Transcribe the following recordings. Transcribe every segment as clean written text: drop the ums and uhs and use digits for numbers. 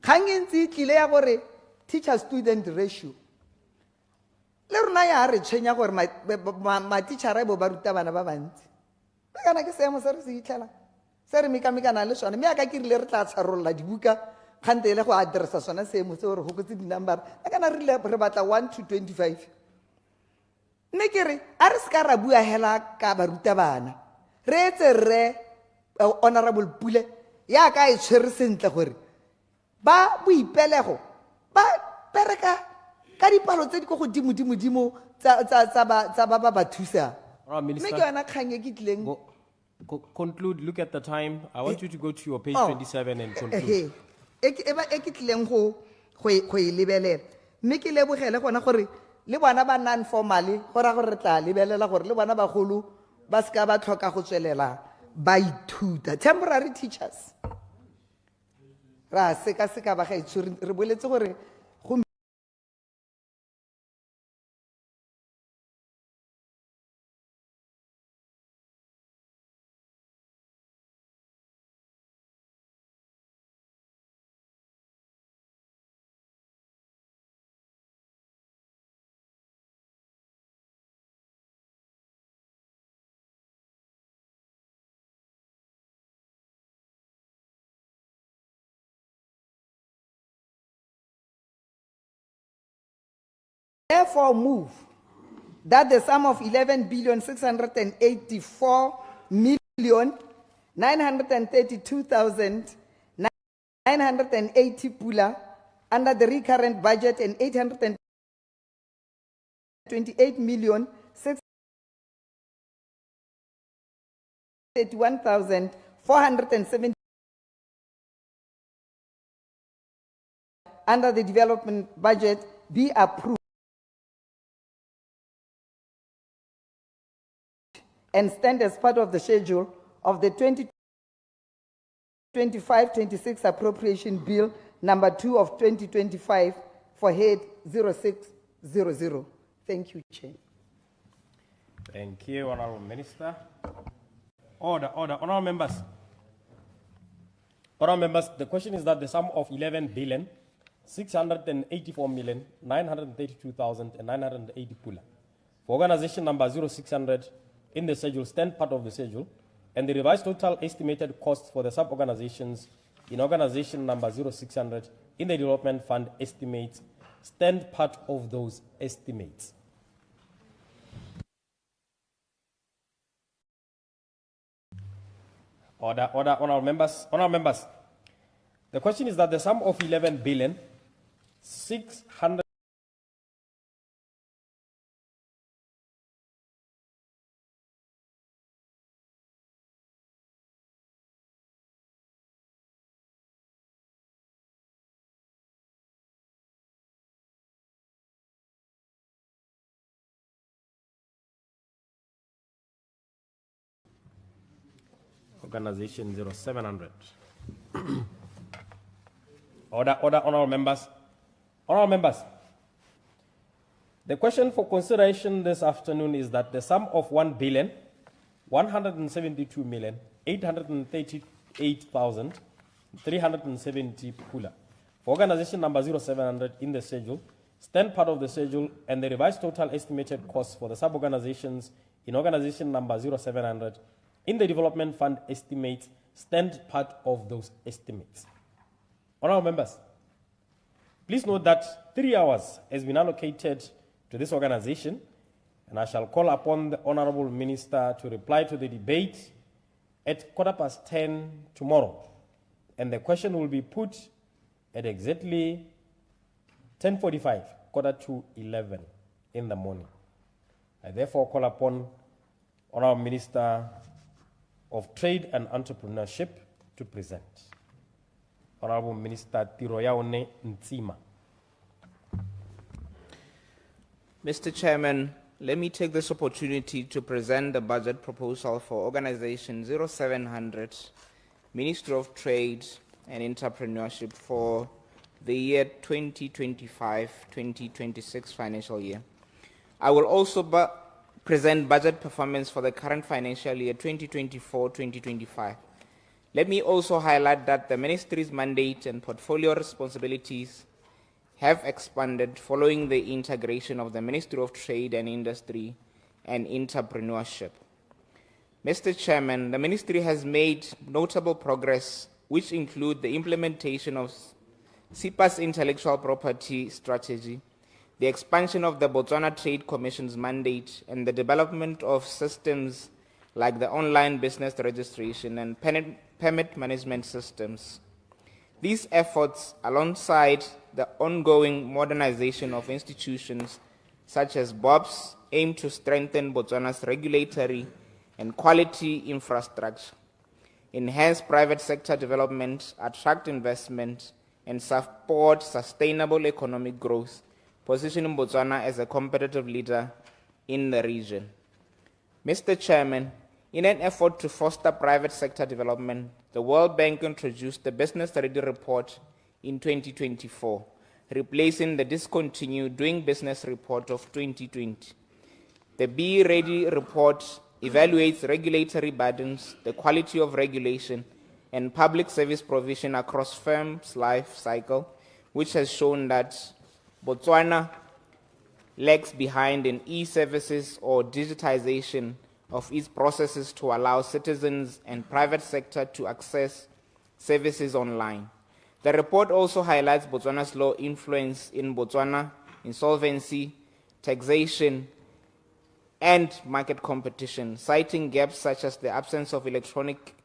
Kangentsi tlile ya gore teacher student ratio. Le rona ya re tshwenya gore ma teacher ba ruta bana ba bantsi. Ba kana ke seemo se re se itlhela. Se re mekamekana le sone. Me aka ke rile re tla tsharolla dibuka khante le go addressa sona seemo se gore go kotse di number. Ba kana re batla 1 to 25. Nne ke re a re ska ra bua hela ka ba ruta bana. Re etse re honorable Pule ya ka e tshwere sentle gore ba boipelego ba pereka ka dipalo tse di go dimo tsa ba thusa. Minister, conclude, look at the time. I want you to go to your page 27 and conclude. Ke tlileng go e lebelela. Mme ke lebogele gona gore le bona ba non formally gora gore re tla lebelela gore le bona bagolo ba ska ba tlhoka go tswelela ba ithuta. Temporary teachers. Ra seka ba ga itshuri re boletse gore go therefore move that the sum of 11,684,932,980 pula under the recurrent budget and 828,631,470 under the development budget be approved and stand as part of the schedule of the 2025-26 appropriation bill number 2 of 2025 for head 0600. Thank you, Chair. Thank you, Honorable Minister. Order, Honorable members. Honorable members, the question is that the sum of 11,684,932,980 pula for organization number 0600 in the schedule stand part of the schedule, and the revised total estimated costs for the sub-organizations in organization number 0600 in the development fund estimates stand part of those estimates. Order, honorable members. Honorable members, the question is that the sum of 11,600 Organization 0700. Order, honorable members. Honorable members, the question for consideration this afternoon is that the sum of 1,172,838,370 pula for organization number 0700 in the schedule stand part of the schedule, and the revised total estimated costs for the sub-organizations in organization number 0700 in the development fund estimates stand part of those estimates. Honorable members, please note that 3 hours has been allocated to this organization, and I shall call upon the Honorable Minister to reply to the debate at 10:15 tomorrow, and the question will be put at exactly 10:45, 11:45 in the morning. I therefore call upon Honorable Minister of Trade and Entrepreneurship to present. Honorable Minister Tiroyaone Ntsima. Mr. Chairman, let me take this opportunity to present the budget proposal for Organization 0700, Ministry of Trade and Entrepreneurship for the year 2025-2026 financial year. I will also present budget performance for the current financial year 2024-2025. Let me also highlight that the Ministry's mandate and portfolio responsibilities have expanded following the integration of the Ministry of Trade and Industry and Entrepreneurship. Mr. Chairman, the Ministry has made notable progress, which include the implementation of SIPA's intellectual property strategy, the expansion of the Botswana Trade Commission's mandate, and the development of systems like the online business registration and permit management systems. These efforts, alongside the ongoing modernization of institutions such as BURS, aim to strengthen Botswana's regulatory and quality infrastructure, enhance private sector development, attract investment, and support sustainable economic growth, positioning Botswana as a competitive leader in the region. Mr. Chairman, in an effort to foster private sector development, the World Bank introduced the Business Ready Report in 2024, replacing the discontinued Doing Business Report of 2020. The Be Ready Report evaluates regulatory burdens, the quality of regulation, and public service provision across firms' life cycle, which has shown that Botswana lags behind in e-services or digitization of its processes to allow citizens and private sector to access services online. The report also highlights Botswana's low influence in Botswana insolvency, taxation, and market competition, citing gaps such as the absence of electronic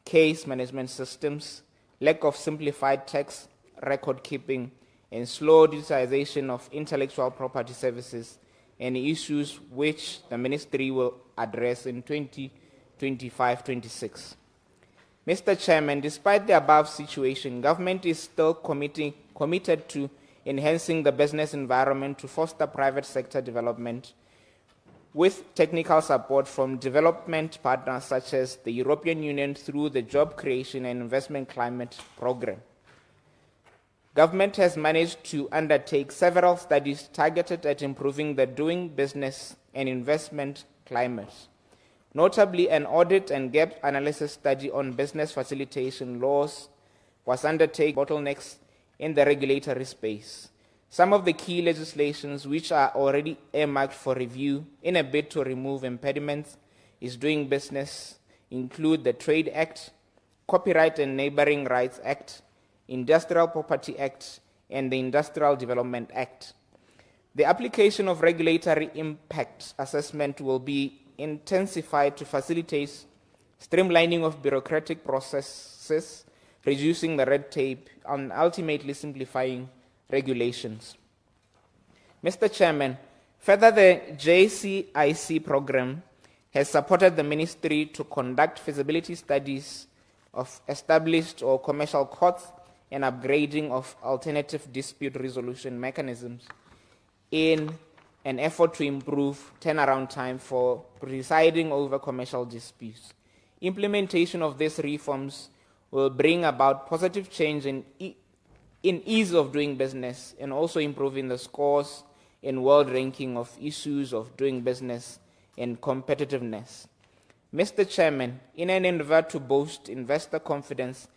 case management systems, lack of simplified tax record keeping, and slow digitization of intellectual property services, and issues which the Ministry will address in 2025-26. Mr. Chairman, despite the above situation, government is still committed to enhancing the business environment to foster private sector development with technical support from development partners such as the European Union through the Job Creation and Investment Climate Program. Government has managed to undertake several studies targeted at improving the doing business and investment climate. Notably, an audit and gap analysis study on business facilitation laws was undertaken, bottlenecks in the regulatory space. Some of the key legislations which are already earmarked for review in a bid to remove impediments is doing business include the Trade Act, Copyright and Neighboring Rights Act, Industrial Property Act, and the Industrial Development Act. The application of regulatory impact assessment will be intensified to facilitate streamlining of bureaucratic processes, reducing the red tape, and ultimately simplifying regulations. Mr. Chairman, further, the JCIC program has supported the Ministry to conduct feasibility studies of established or commercial courts and upgrading of alternative dispute resolution mechanisms in an effort to improve turnaround time for presiding over commercial disputes. Implementation of these reforms will bring about positive change in ease of doing business and also improving the scores in world ranking of issues of doing business and competitiveness. Mr. Chairman, in an endeavor to boost investor confidence,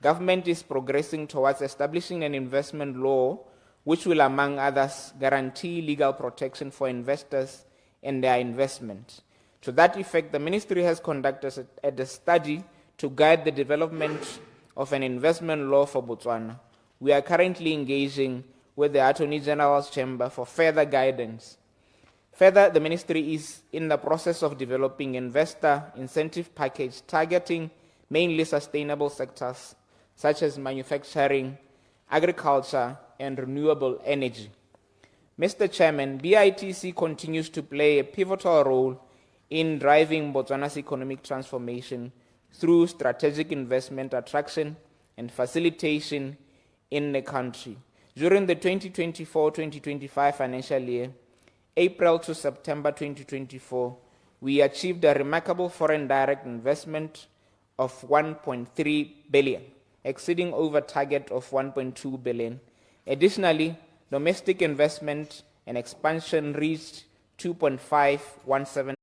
government is progressing towards establishing an investment law which will, among others, guarantee legal protection for investors and their investment. To that effect, the Ministry has conducted a study to guide the development of an investment law for Botswana. We are currently engaging with the Attorney General's Chamber for further guidance. Further, the Ministry is in the process of developing investor incentive package targeting mainly sustainable sectors such as manufacturing, agriculture, and renewable energy. Mr. Chairman, BITC continues to play a pivotal role in driving Botswana's economic transformation through strategic investment attraction and facilitation in the country. During the 2024-2025 financial year, April to September 2024, we achieved a remarkable foreign direct investment of 1.3 billion, exceeding over target of 1.2 billion. Additionally, domestic investment and expansion reached 2.517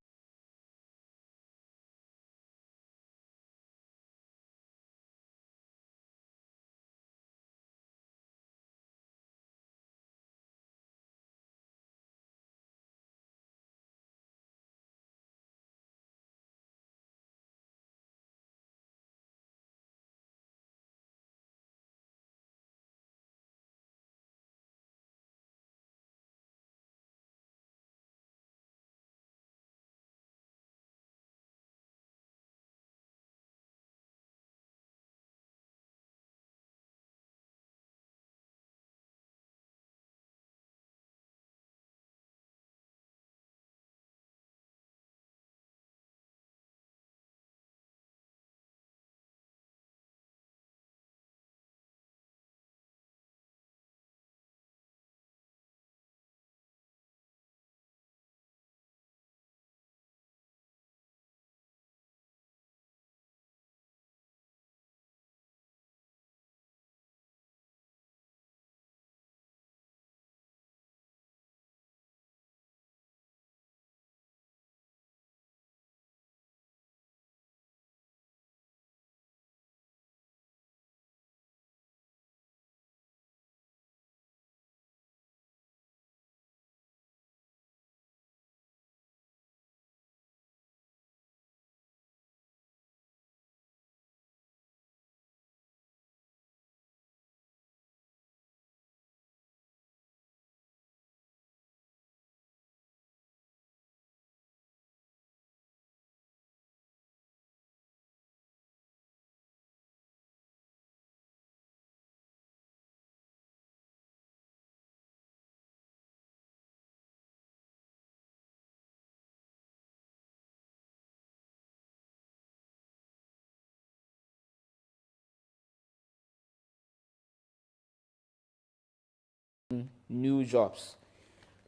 new jobs.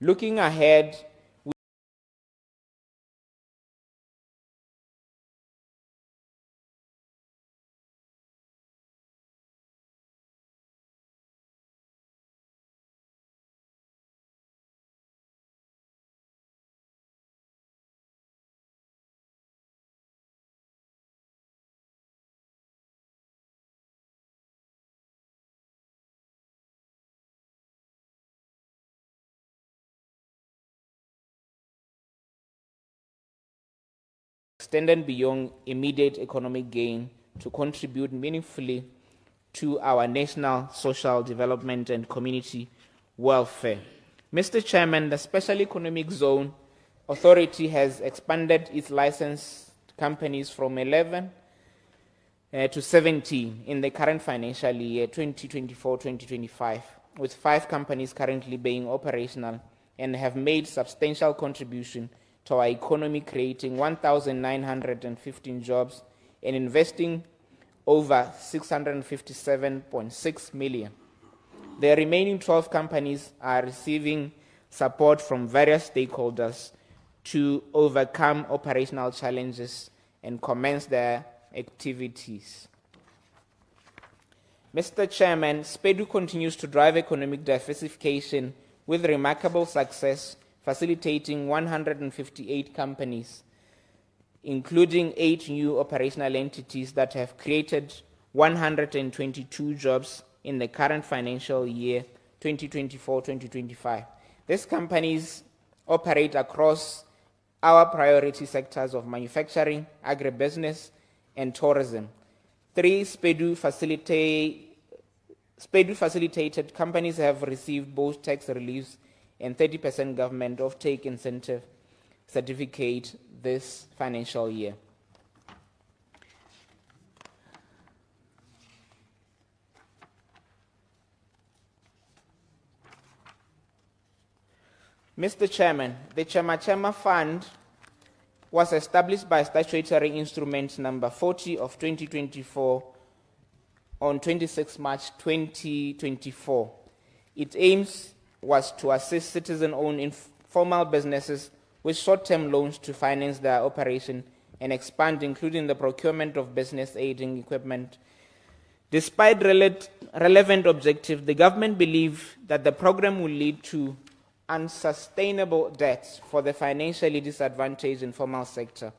Looking ahead, extended beyond immediate economic gain to contribute meaningfully to our national social development and community welfare. Mr. Chairman, the Special Economic Zone Authority has expanded its licensed companies from 11 to 17 in the current financial year 2024-2025, with 5 companies currently being operational and have made substantial contribution to our economy, creating 1,915 jobs and investing over 657.6 million. The remaining 12 companies are receiving support from various stakeholders to overcome operational challenges and commence their activities. Mr. Chairman, SPEDU continues to drive economic diversification with remarkable success, facilitating 158 companies, including 8 new operational entities that have created 122 jobs in the current financial year 2024-2025. These companies operate across our priority sectors of manufacturing, agribusiness, and tourism. 3 SPEDU facilitated companies have received both tax reliefs and 30% government offtake incentive certificate this financial year. Mr. Chairman, the Chema Fund was established by statutory instrument number 40 of 2024 on 26 March 2024. Its aims was to assist citizen-owned informal businesses with short-term loans to finance their operation and expand, including the procurement of business aiding equipment. Despite relevant objectives, the government believes that the program will lead to unsustainable debt for the financially disadvantaged informal sector.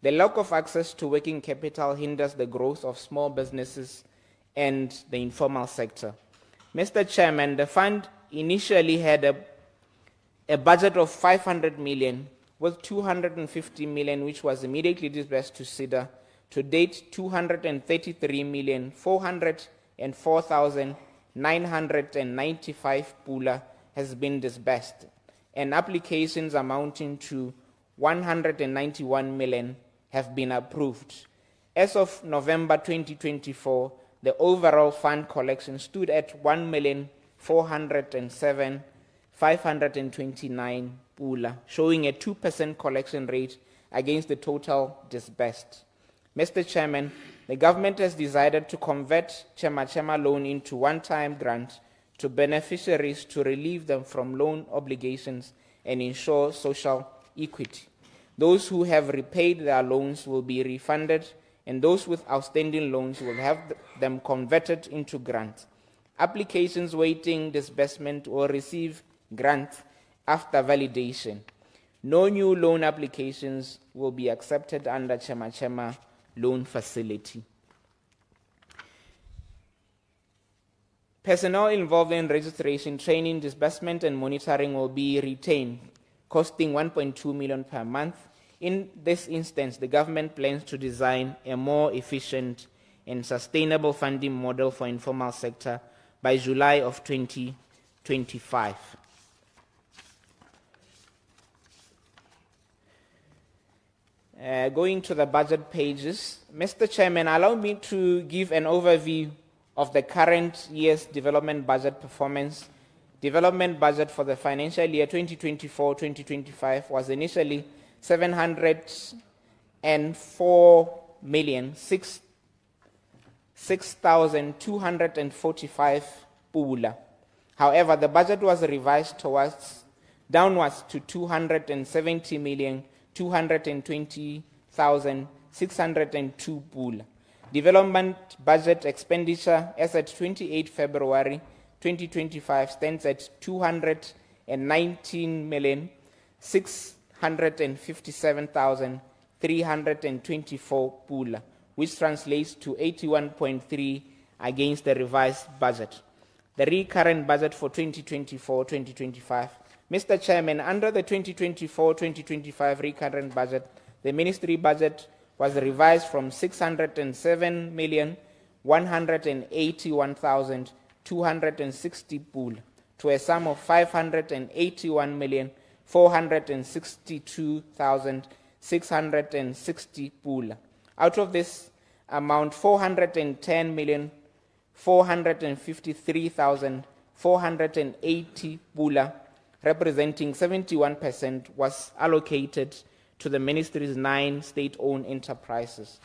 The lack of access to working capital hinders the growth of small businesses and the informal sector. Mr. Chairman, the fund initially had a budget of 500 million, with 250 million which was immediately disbursed to SIDA. To date, 233,404,995 pula has been disbursed, and applications amounting to 191 million have been approved. As of November 2024, the overall fund collection stood at 1,407,529 pula, showing a 2% collection rate against the total disbursed. Mr. Chairman, the government has decided to convert Chema loan into one-time grant to beneficiaries to relieve them from loan obligations and ensure social equity. Those who have repaid their loans will be refunded, and those with outstanding loans will have them converted into grants. Applications waiting disbursement will receive grants after validation. No new loan applications will be accepted under Chema loan facility. Personnel involved in registration, training, disbursement, and monitoring will be retained, costing 1.2 million per month. In this instance, the government plans to design a more efficient and sustainable funding model for informal sector by July of 2025. Going to the budget pages, Mr. Chairman, allow me to give an overview of the current year's development budget performance. Development budget for the financial year 2024-2025 was initially 704,006,245 pula. However, the budget was revised downwards to 270,220,602 pula. Development budget expenditure as at 28 February 2025 stands at 219,657,324 pula, which translates to 81.3 against the revised budget. The recurrent budget for 2024-2025. Mr. Chairman, under the 2024-2025 recurrent budget, the ministry budget was revised from 607,181,260 pula to a sum of 581,462,660 pula. Out of this amount, 410,453,480 pula, representing 71%, was allocated to the ministry's 9 state-owned enterprises.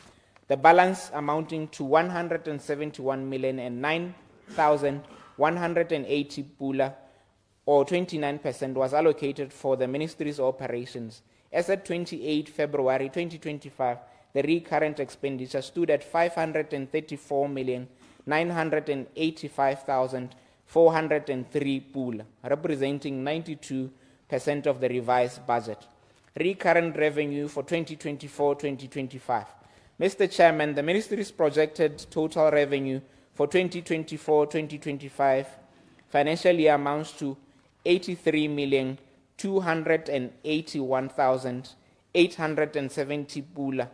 The balance amounting to 171,009,180 pula, or 29%, was allocated for the ministry's operations. As at 28 February 2025, the recurrent expenditure stood at 534,985,403 pula, representing 92% of the revised budget. Recurrent revenue for 2024-2025. Mr. Chairman, the ministry's projected total revenue for 2024-2025 financial year amounts to 83,281,870 pula.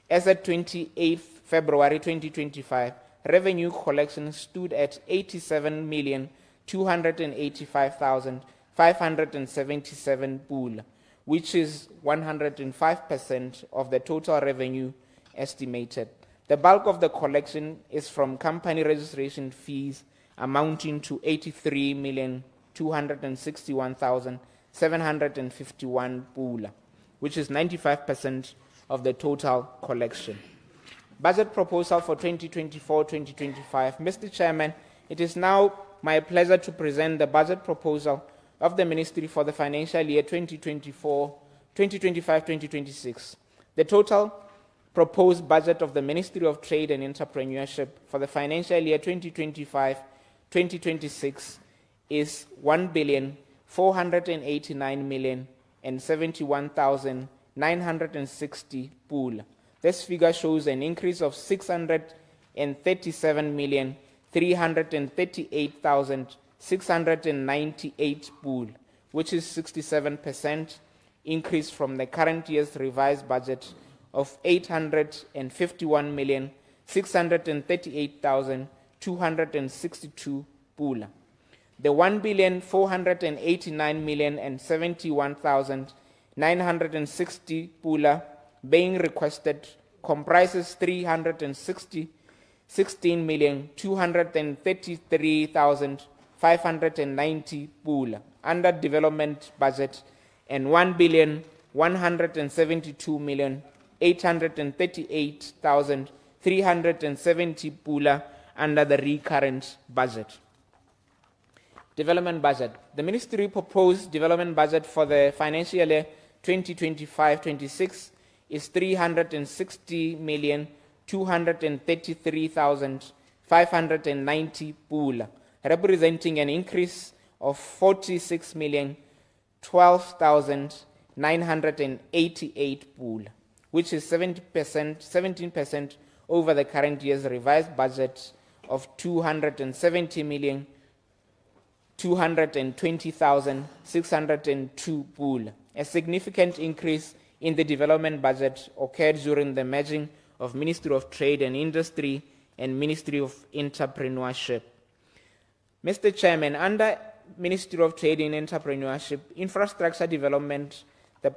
As at 28 February 2025, revenue collection stood at 87,285,577 pula, which is 105% of the total revenue estimated. The bulk of the collection is from company registration fees amounting to 83,261,751 pula, which is 95% of the total collection. Budget proposal for 2024-2025. Mr. Chairman, it is now my pleasure to present the budget proposal of the Ministry for the financial year 2025-2026. The total proposed budget of the Ministry of Trade and Entrepreneurship for the financial year 2025-2026 is 1,489,071,960 pula. This figure shows an increase of 637,338,698 pula, which is 67% increase from the current year's revised budget of 851,638,262 pula. The 1,489,071,960 pula being requested comprises 316,233,590 pula under development budget and 1,172,838,370 pula under the recurrent budget. Development budget. The ministry proposed development budget for the financial year 2025-26 is 360,233,590 pula, representing an increase of 46,012,988 pula, which is 17% over the current year's revised budget of 270,220,602 pula. A significant increase in the development budget occurred during the merging of Ministry of Trade and Industry and Ministry of Entrepreneurship. Mr. Chairman, under Ministry of Trade and Entrepreneurship, infrastructure development, the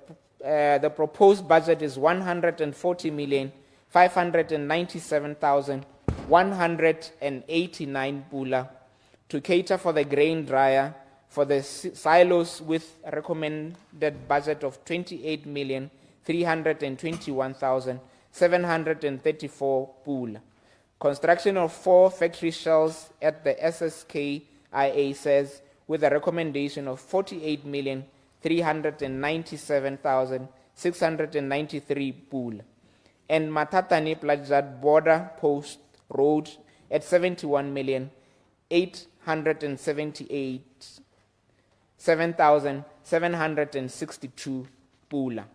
proposed budget is 140,597,189 pula to cater for the grain dryer for the silos with a recommended budget of 28,321,734 pula. Construction of 4 factory shells at the SSK IA says, with a recommendation of 48,397,693 pula. And Matatani Plajad Border Post Road at 71,878,762 pula.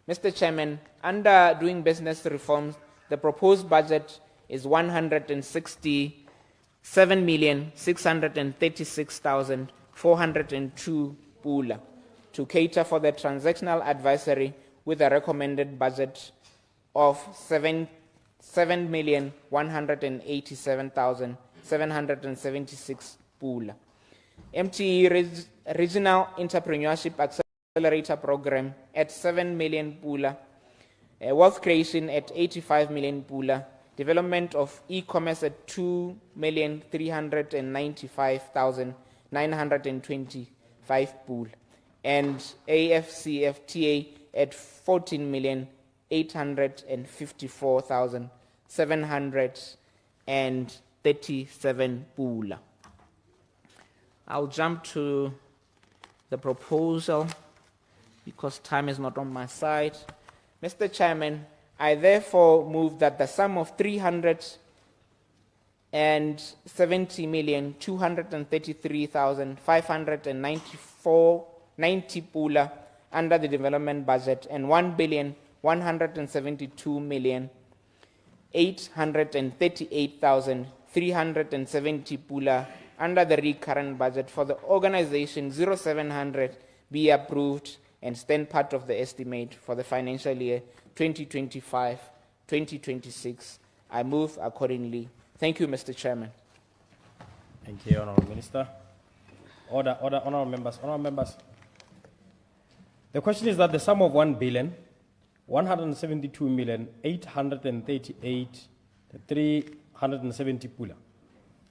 Mr. Chairman, under doing business reforms, the proposed budget is 167,636,402 pula to cater for the transactional advisory with a recommended budget of 7,187,776 pula. MTE Regional Entrepreneurship Accelerator Program at 7 million pula, wealth creation at 85 million pula, development of e-commerce at 2,395,925 pula, and AFCFTA at 14,854,737 pula. I'll jump to the proposal because time is not on my side. Mr. Chairman, I therefore move that the sum of 370,233,594.90 pula under the development budget and 1,172,838,370 pula under the recurrent budget for the organization 0700 be approved and stand part of the estimate for the financial year 2025-2026. I move accordingly. Thank you, Mr. Chairman. Thank you, Honourable Minister. Order, Honourable Members. Honourable Members. The question is that the sum of 1,172,838,370 pula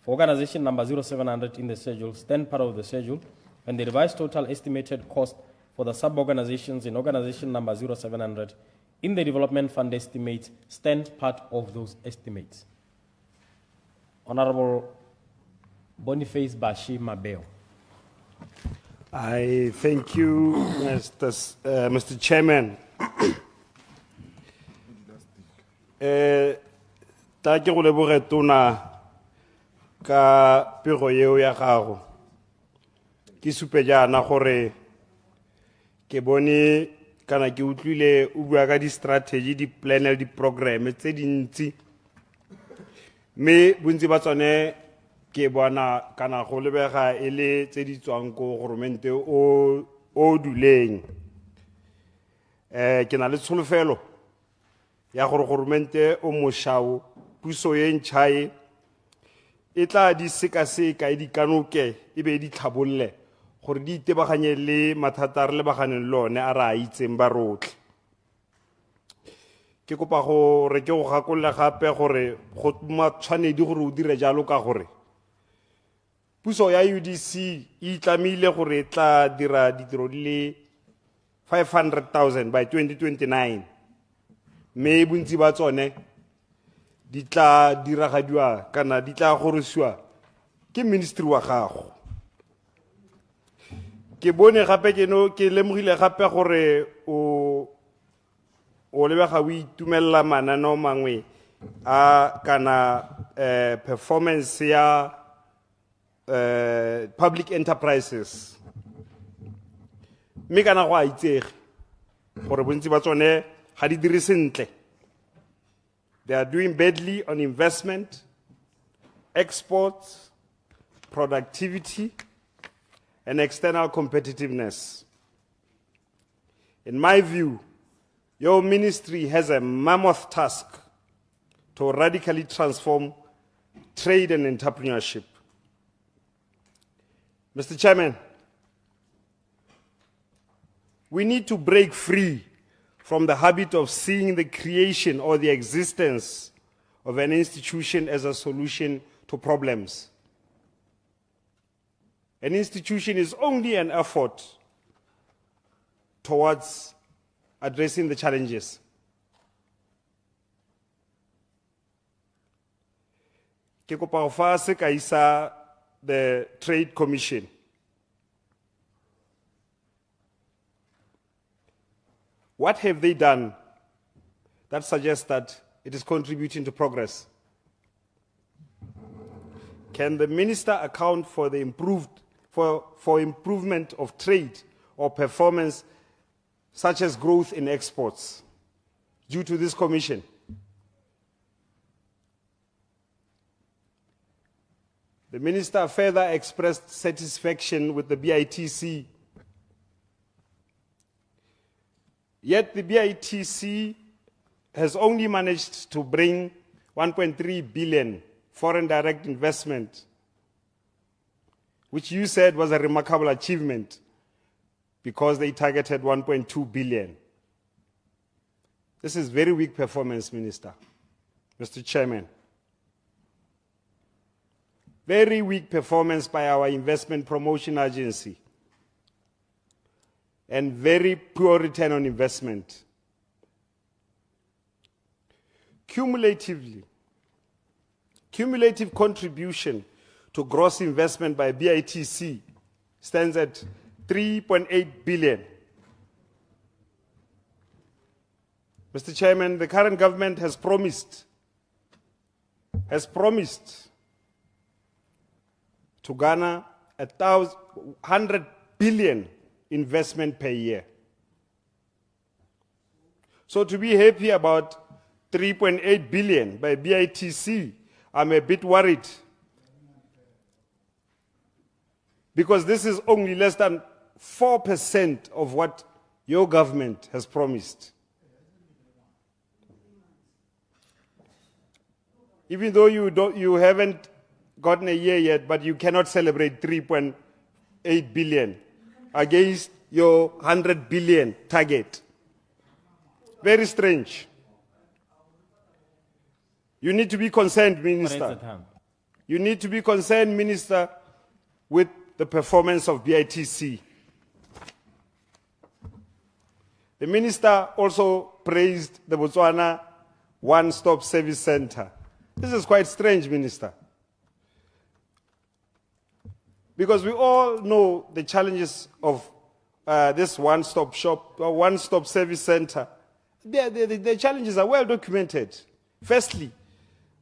for organization number 0700 in the schedule, stand part of the schedule, and the revised total estimated cost for the sub-organizations in organization number 0700 in the development fund estimates stand part of those estimates. Honorable Boniface Bashi Mabeo. I thank you, Mr. Chairman. Ta ke go leboge tona ka pego yeo ya gago. Ke supe jana gore ke bone kana ke utlwile o bua ka di strategy di plan le di program tse dintsi me bontsi ba tsone ke bona kana go lebega ele tse di tswang ko governmente o duleng ke na le tsholofelo ya gore governmente o moshao puso ye ntšhae e tla di sekaseka e di kanoke e be di tlhabolle gore di itebaganye le mathata re lebaganeng lone a re a itseng ba rotlhe ke kopa gore ke go gakolola gape gore go matshwanedi gore o dire jalo ka gore puso ya UDC e itlamile gore e tla dira ditiro di le 500,000 by 2029 me bontsi ba tsone di tla diragadiwa kana di tla gorisiwa ke ministry wa gago ke bone gape ke lemogile gape gore o lebega o itumella mananeo mangwe a kana performance ya public enterprises me kana go a itsege gore bontsi ba tsone ga di dire sentle. They are doing badly on investment, exports, productivity, and external competitiveness. In my view, your ministry has a mammoth task to radically transform trade and entrepreneurship. Mr. Chairman, we need to break free from the habit of seeing the creation or the existence of an institution as a solution to problems. An institution is only an effort towards addressing the challenges. Ke kopa go fa sekai sa the Trade Commission. What have they done that suggests that it is contributing to progress? Can the minister account for the improvement of trade or performance, such as growth in exports, due to this commission? The minister further expressed satisfaction with the BITC. Yet the BITC has only managed to bring 1.3 billion foreign direct investment, which you said was a remarkable achievement because they targeted 1.2 billion. This is very weak performance, Minister, Mr. Chairman. Very weak performance by our investment promotion agency and very poor return on investment. Cumulative contribution to gross investment by BITC stands at 3.8 billion. Mr. Chairman, the current government has promised to garner 100 billion investment per year. So to be happy about 3.8 billion by BITC, I'm a bit worried, because this is only less than 4% of what your government has promised. Even though you haven't gotten a year yet, but you cannot celebrate 3.8 billion against your 100 billion target. Very strange. You need to be concerned, Minister. You need to be concerned, Minister, with the performance of BITC. The Minister also praised the Botswana One-Stop Service Center. This is quite strange, Minister, because we all know the challenges of this one-stop shop, one-stop service center. The challenges are well documented. Firstly,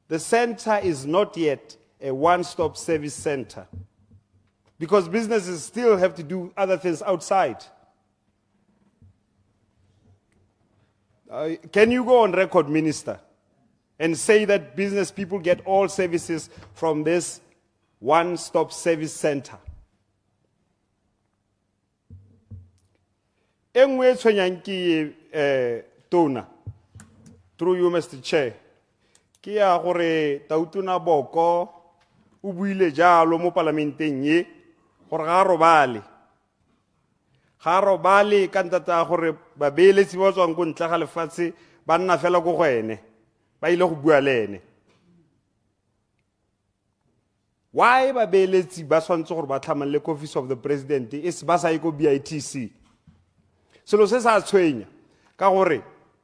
the center is not yet a one-stop service center because businesses still have to do other things outside. Can you go on record, Minister, and say that business people get all services from this one-stop service center? Engwe tshwenyang ke tona, through you, Mr. Chair, ke ya gore Tautona Boko o buile jalo mo parlamenteng ye gore ga robale ka ntata gore babeeletsi ba tswang go ntle ga lefatshe ba nna fela go gwene ba ile go bua le ene. Why babeeletsi ba swantse gore ba tlhamale ko office of the president is ba sa iko BITC? Selo se sa tshwenya ka gore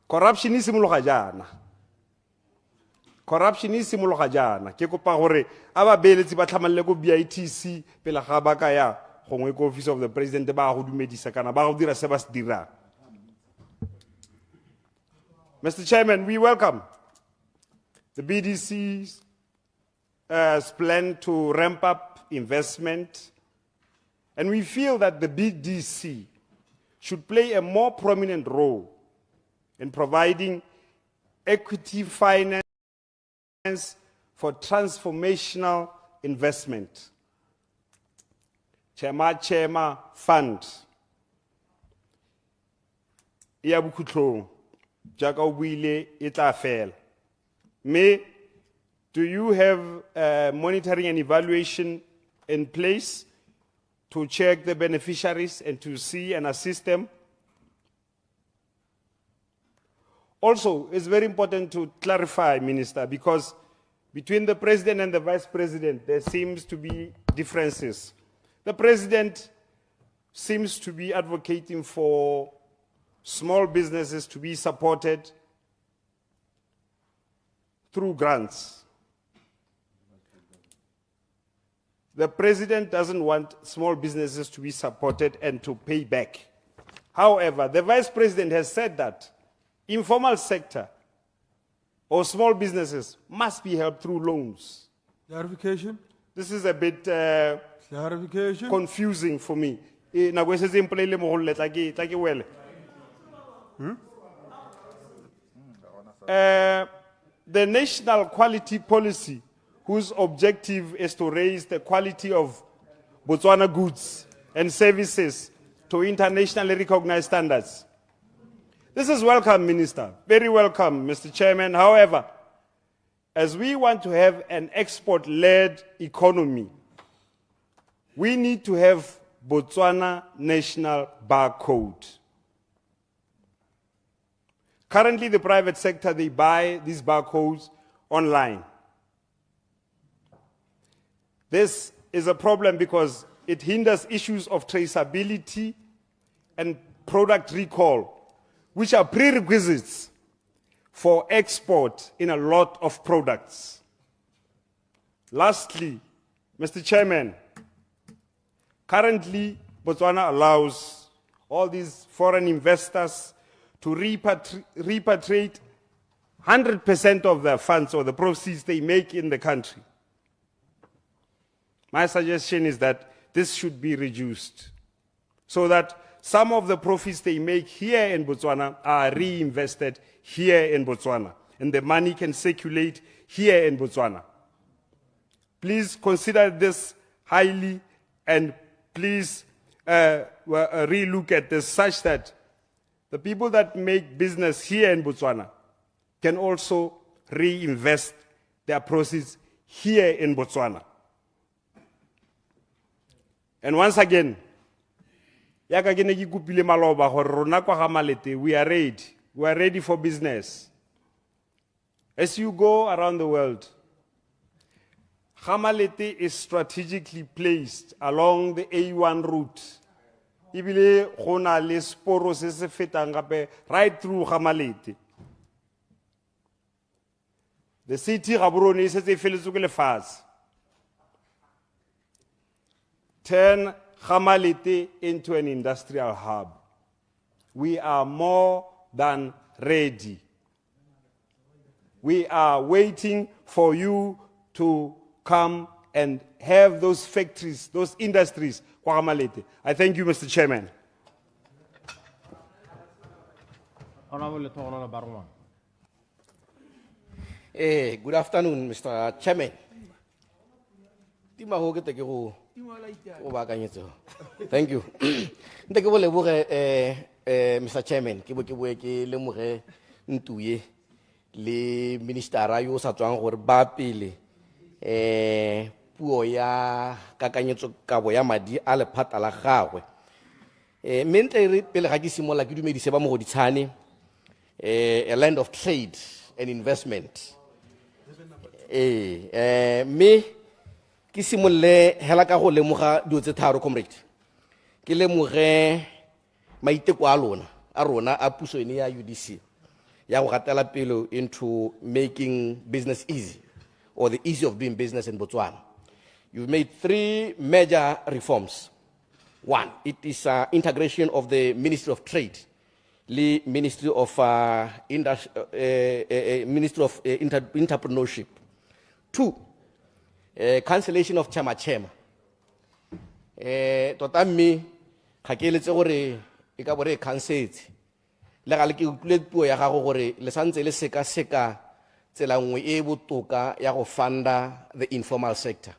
corruption is simologa jana. Corruption is simologa jana. Ke kopa gore a babeeletsi ba tlhamale ko BITC pele ga ba ka ya gongwe ko office of the president ba go dumedisa kana ba go dira se ba se dira. Mr. Chairman, we welcome the BDC's plan to ramp up investment, and we feel that the BDC should play a more prominent role in providing equity finance for transformational investment. Chema Fund. Ia bukhutlong jaka o buile e tla fela. Do you have monitoring and evaluation in place to check the beneficiaries and to see and assist them? Also, it's very important to clarify, Minister, because between the President and the Vice President, there seems to be differences. The President seems to be advocating for small businesses to be supported through grants. the president doesn't want small businesses to be supported and to pay back. However, the vice president has said that informal sector or small businesses must be helped through loans. Clarification. This is a bit Clarification. confusing for me. The national quality policy, whose objective is to raise the quality of Botswana goods and services to internationally recognized standards. This is welcome, Minister. Very welcome, Mr. Chairman. However, as we want to have an export-led economy, we need to have Botswana National Barcode. Currently, the private sector, they buy these barcodes online. This is a problem because it hinders issues of traceability and product recall, which are prerequisites for export in a lot of products. Lastly, Mr. Chairman, currently, Botswana allows all these foreign investors to repatriate 100% of the funds or the proceeds they make in the country. My suggestion is that this should be reduced so that some of the profits they make here in Botswana are reinvested here in Botswana, and the money can circulate here in Botswana. Please consider this highly, and please relook at this such that the people that make business here in Botswana can also reinvest their proceeds here in Botswana. And once again, we are ready. We are ready for business. As you go around the world, Gamalete is strategically placed along the A1 route. Ibile gona le sporo se se fetang gape right through Gamalete. The city Gaborone se se feletse ke lefatshe. Turn Gamalete into an industrial hub. We are more than ready. We are waiting for you to come and have those factories, those industries. I thank you, Mr. Chairman. Good afternoon, Mr. Chairman. Thank you. Mr. Chairman, le minister yo sa tswang gore ba pele puo ya kakanyetso kabo ya madi a lephata la gagwe mentle re pele ga ke simola ke dumedise ba Mogoditshane a land of trade and investment me ke simolle hela ka go lemoga dio tse tharo comrade ke lemoge maiteko a rona a puso ene ya UDC ya go gatela pelo into making business easy or the ease of doing business in Botswana. You've made 3 major reforms. One, it is integration of the Ministry of Trade, the Ministry of Entrepreneurship. 2, cancellation of chama. Tota me ga ke letse gore e ka bore cancelled. Le ga le ke utlwe puo ya gago gore le santse le seka tsela nngwe e botoka ya go funda the informal sector.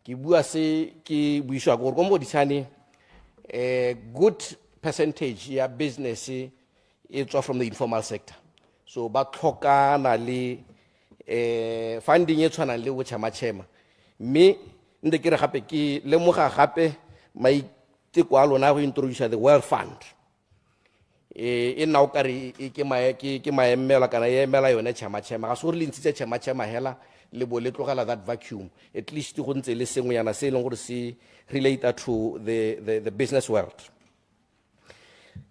Ki bua se ki buiswa gore go Mogoditshane good percentage ya business e tswa from the informal sector. So ba tlhokana le funding e tshwana le go chama. Me nde ke re gape ke lemoga gape maiteko a lona go introduce the World Fund. E na o kare ke maemela kana e emela yone chama ga so re le ntse chama hela le bo le tlogela that vacuum, at least go ntse le sengwe yana se leng gore se related to the business world.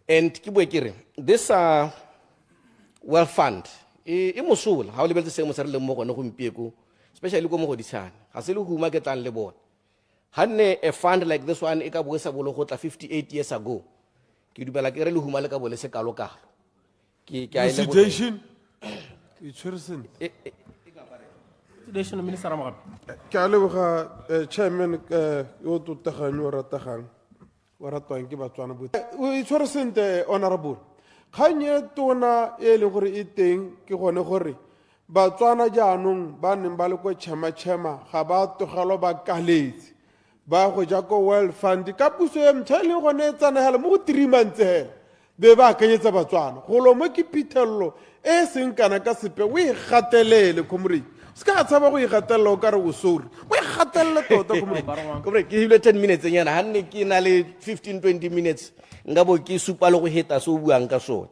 And ke bo kere this World Fund e mosola ha o lebetse se mo se re le mo gone go mpieko, especially go Mogoditshane ga se le huma ke tlang le bona Hanne a fund like this one, eka boesa bolo gotla 58 years ago. Ki dumela ke re le huma le ka bole se kalo kalo. Ke a ile go- Citation. Itshwaresen. Citation, Minister Ramagabe. Ke a leboga chairman yo totaganyo ratagang wa ratwang ke Batswana botlhe. O itshwaresen honorable. Kganye tona e le gore e teng ke gone gore Batswana jaanong ba neng ba le ko chema ga ba togelo ba kaletse ba go ja ko World Fund ka puso e mtha le gone e tsanagela mo go 3 months he be ba akanyetsa Batswana go lo mo ke pithello e seng kana ka sepe o e gatelele comrade ska tsaba go e gatelela o ka re o sori o e gatelele tota comrade. Comrade, ke hile 10 minutes nyana hanne ke na le 15-20 minutes nga bo ke supa le go heta so buang ka sone.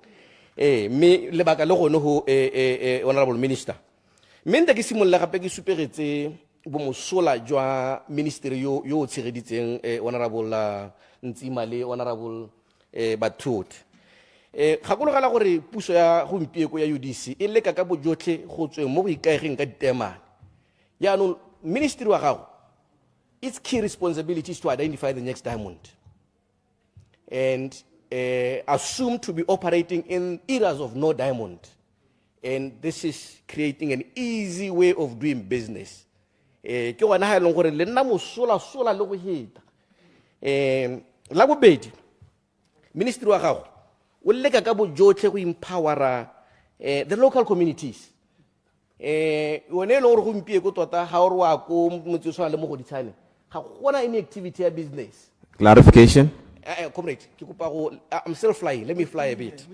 Me le baka le gone ho honorable minister. Me nta ke simolla gape ke superetse bo mosola jwa ministry yo tshegeditseng honorable Ntsima le honorable Bathot. Kgakologela gore puso ya gompieko ya UDC e leka ka bojotlhe go tswe mo go ikaegeng ka ditemane. Yaanong ministry wa gago, its key responsibility is to identify the next diamond and assumed to be operating in areas of no diamond. And this is creating an easy way of doing business. Ke wana ha eleng gore le nna mosola le go heta. La bobedi, ministry wa gago o leka ka bojotlhe go empowera the local communities. One e le gore gompieko tota ha o re wa ko motse tshwana le Mogoditshane ga gona any activity ya business. Clarification. Comrade, I'm still flying. Let me fly a bit.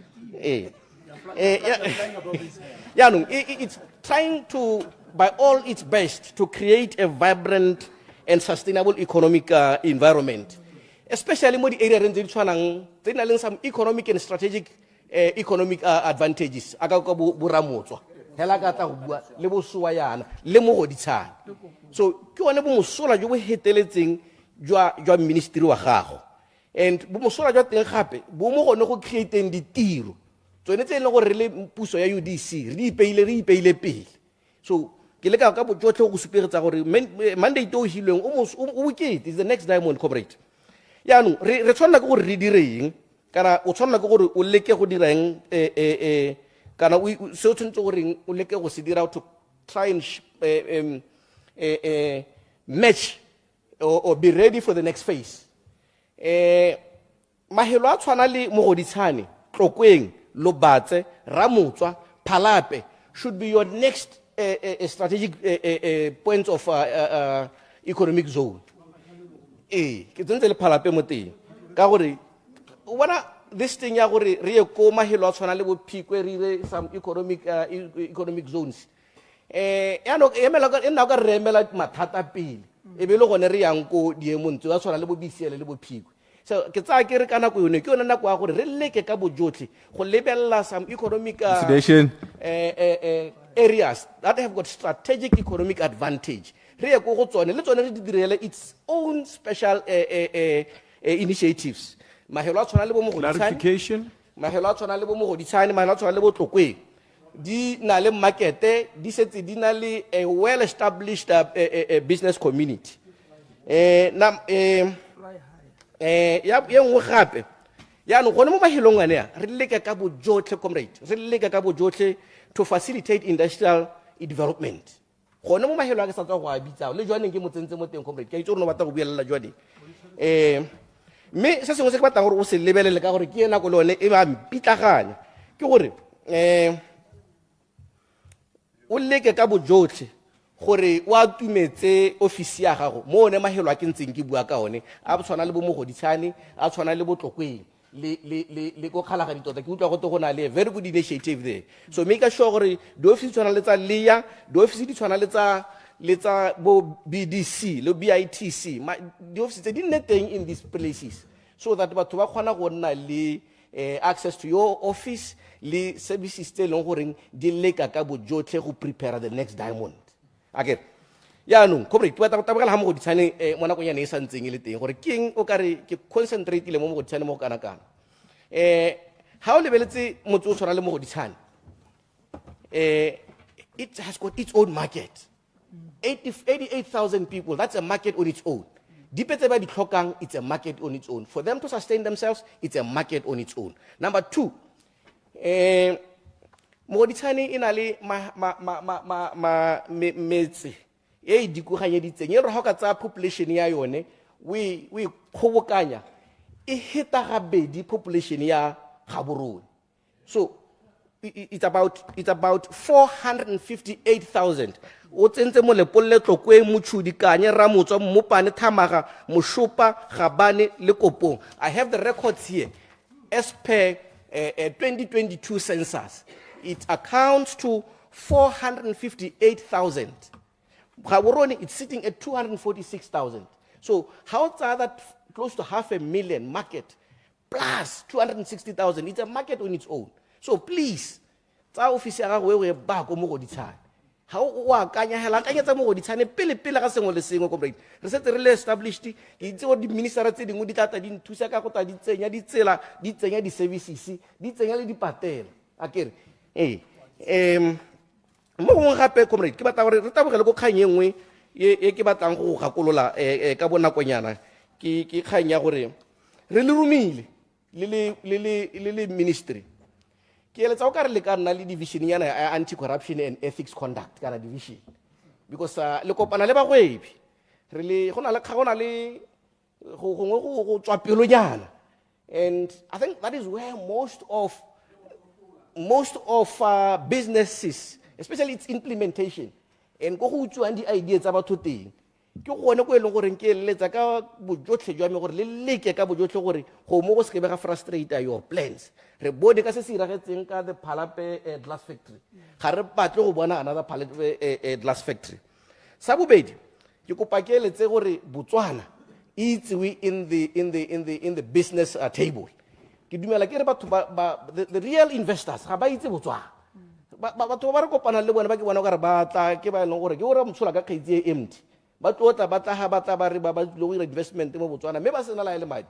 Yeah, no, it's trying to, by all its best, to create a vibrant and sustainable economic environment, especially in the area where some economic and strategic economic advantages. So, jwa ministry wa gago. And bomosola jwa teng gape bo mo gone go creating ditiro tsone tse le gore re le puso ya UDC re ipeile pele. So ke le ka bojotlhe go superetsa gore mandate o hilweng o bokete is the next diamond corporate. Yaanong re tshwanela ke gore re direng kana o tshwanela ke gore o leke go direng kana se o tshwanetse gore o leke go se dira to try and match or be ready for the next phase. Mahelo a tshwana le Mogoditshane, Tlokweng, Lobatse, Ramotswa, Phalape should be your next strategic points of economic zone. Ke tsentse le Phalape mo teng. Ka gore bona this thing ya gore re ye ko mahelo a tshwana le bo Phikwe re some economic zones. Ya no emela ka nna ka re emela mathata pele. E be le gone re yang ko diemontse wa tshwana le bo BCL le bo Phikwe. So ke tsa ke re kana go yone ke yona nako ya gore re leke ka bojotlhe go lebella some economic areas that have got strategic economic advantage. Re ye go tsone le tsone re di direle its own special initiatives. Mahelo a tshwana le bo Mogoditshane. Clarification. Mahelo a tshwana le bo Mogoditshane, mahelo a tshwana le bo Tlokweng. Di na le market di setse di na le a well established business community. Ya nngwe gape ya no gone mo mahelong ane ya re leka ka bojotlhe comrade re leka ka bojotlhe to facilitate industrial development. Gone mo mahelo a ke sa tswa go a bitsa le jwaneng ke motsentse mo teng comrade ke a itse gore no batla go buelela jwane. Me se sengwe se ke batla gore o se lebelele ka gore ke ena go le one e ba mpitlaganya ke gore o leke ka bojotlhe gore o atumetse ofisi ya gago mo one mahelo a ke ntseng ke bua ka one a tshwana le bo Mogoditshane a tshwana le bo Tlokweng le go kgalaga ditota ke utlwa go na le a very good initiative there. So make sure gore di ofisi tshwana le tsa leya di ofisi di tshwana le tsa bo BDC le BITC di ofisi tse di nne teng in these places so that batho ba kgona go nna le access to your office le services tse leng gore di leka ka bojotlhe go prepare the next diamond. Again, yaanong comrade ba tabagala ha Mogoditshane mo nakong ya ne e sa ntseng e le teng gore keng o ka re ke concentrate le mo Mogoditshane mo kana kana. Ha o lebeletse motse o tshwana le Mogoditshane it has got its own market. 88,000 people, that's a market on its own. Dipe tse ba di tlhokang, it's a market on its own. For them to sustain themselves, it's a market on its own. Number two, Mogoditshane ina le metse e dikoganyeditseng e re ha ka tsa population ya yone we khobokanya e hita gabedi population ya gaborone. So it's about 458,000. O tsentse mo lepolle tlokwe motshudi kanye ramotswa mmopane thamaga moshopa gabane le kopong. I have the records here as per 2022 census. It accounts to 458,000. Gaborone, it's sitting at 246,000. So how's that close to 500,000 market plus 260,000? It's a market on its own. So please, tsa office ya gago we ba ko Mogoditshane. Ha o a kanya hela kanya tsa Mogoditshane pele ka sengwe le sengwe comrade. Re setse re le established ke itse go di minister tse dingwe di tla di nthusa ka go ta di tsenya di tsela di tsenya di services di tsenya le di patela. Akere mo go gape comrade ke batla gore re tabogele go kganye nngwe e ke batlang go gakolola ka bona konyana ke kganya gore re le rumile le ministry ke eletsa o ka re le ka nna le division yana ya anti-corruption and ethics conduct kana division because le kopana le bagwebi re le go na le go tswa pelonyana, and I think that is where most of businesses, especially its implementation, and go go tswa di ideas about to teng ke gone go eleng gore ke eletsa ka bojotlhe jwa me gore le leke ka bojotlhe gore go mo go se be ga frustrate your plans. Re bone ka se se iragetseng ka the Palape glass factory ga re batle go bona another Palape glass factory. Sa bobedi ke kopa ke eletse gore Botswana it's we in the business table. Ke dumela ke re batho the real investors ga ba itse Botswana batho ba re kopana le bona ba ke bona gore ba tla ke ba eleng gore ke gore motshola ka kgaitsi e empty ba tlotla ba tla ba re ba lo ira investment mo Botswana me ba sena la ile madi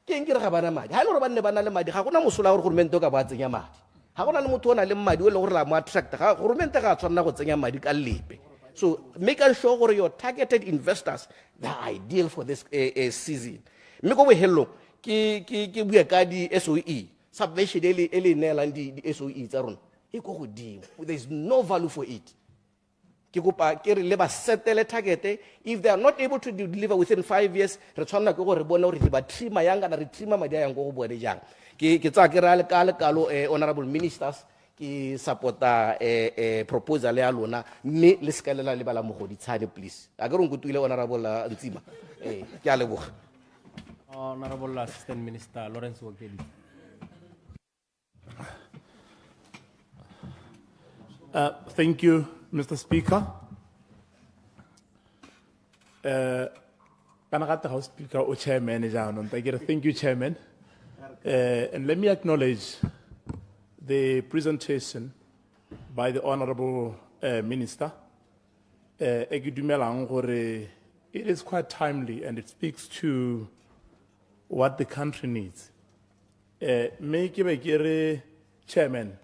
ke eng ke re ga bana madi ha ile gore ba nne ba na le madi ga gona mosola gore government o ka ba tsenya madi ga gona le motho o na le madi o le gore la mo attract ga government ga tshwana go tsenya madi ka lepe. So make sure gore your targeted investors they are ideal for this season. Me go hello ke bua ka di SOE subvention ele nelang di SOE tsa rona e go godimo, there is no value for it. Ke kopa ke re le ba setele target if they are not able to deliver within 5 years re tshwana ke gore bona gore ba trima yanga na re trima madi yang go go bone jang ke tsa ke ra le kalo honorable ministers ke supporta proposal ya lona mme le sekalela le bala Mogoditshane please a ke re nkutile honorable Ntsima ke a leboga. Honorable Assistant Minister Lawrence Wokedi. Thank you, Mr. Speaker. House Speaker or Chairman, thank you, Chairman. And let me acknowledge the presentation by the Honorable Minister. It is quite timely and it speaks to what the country needs. Chairman,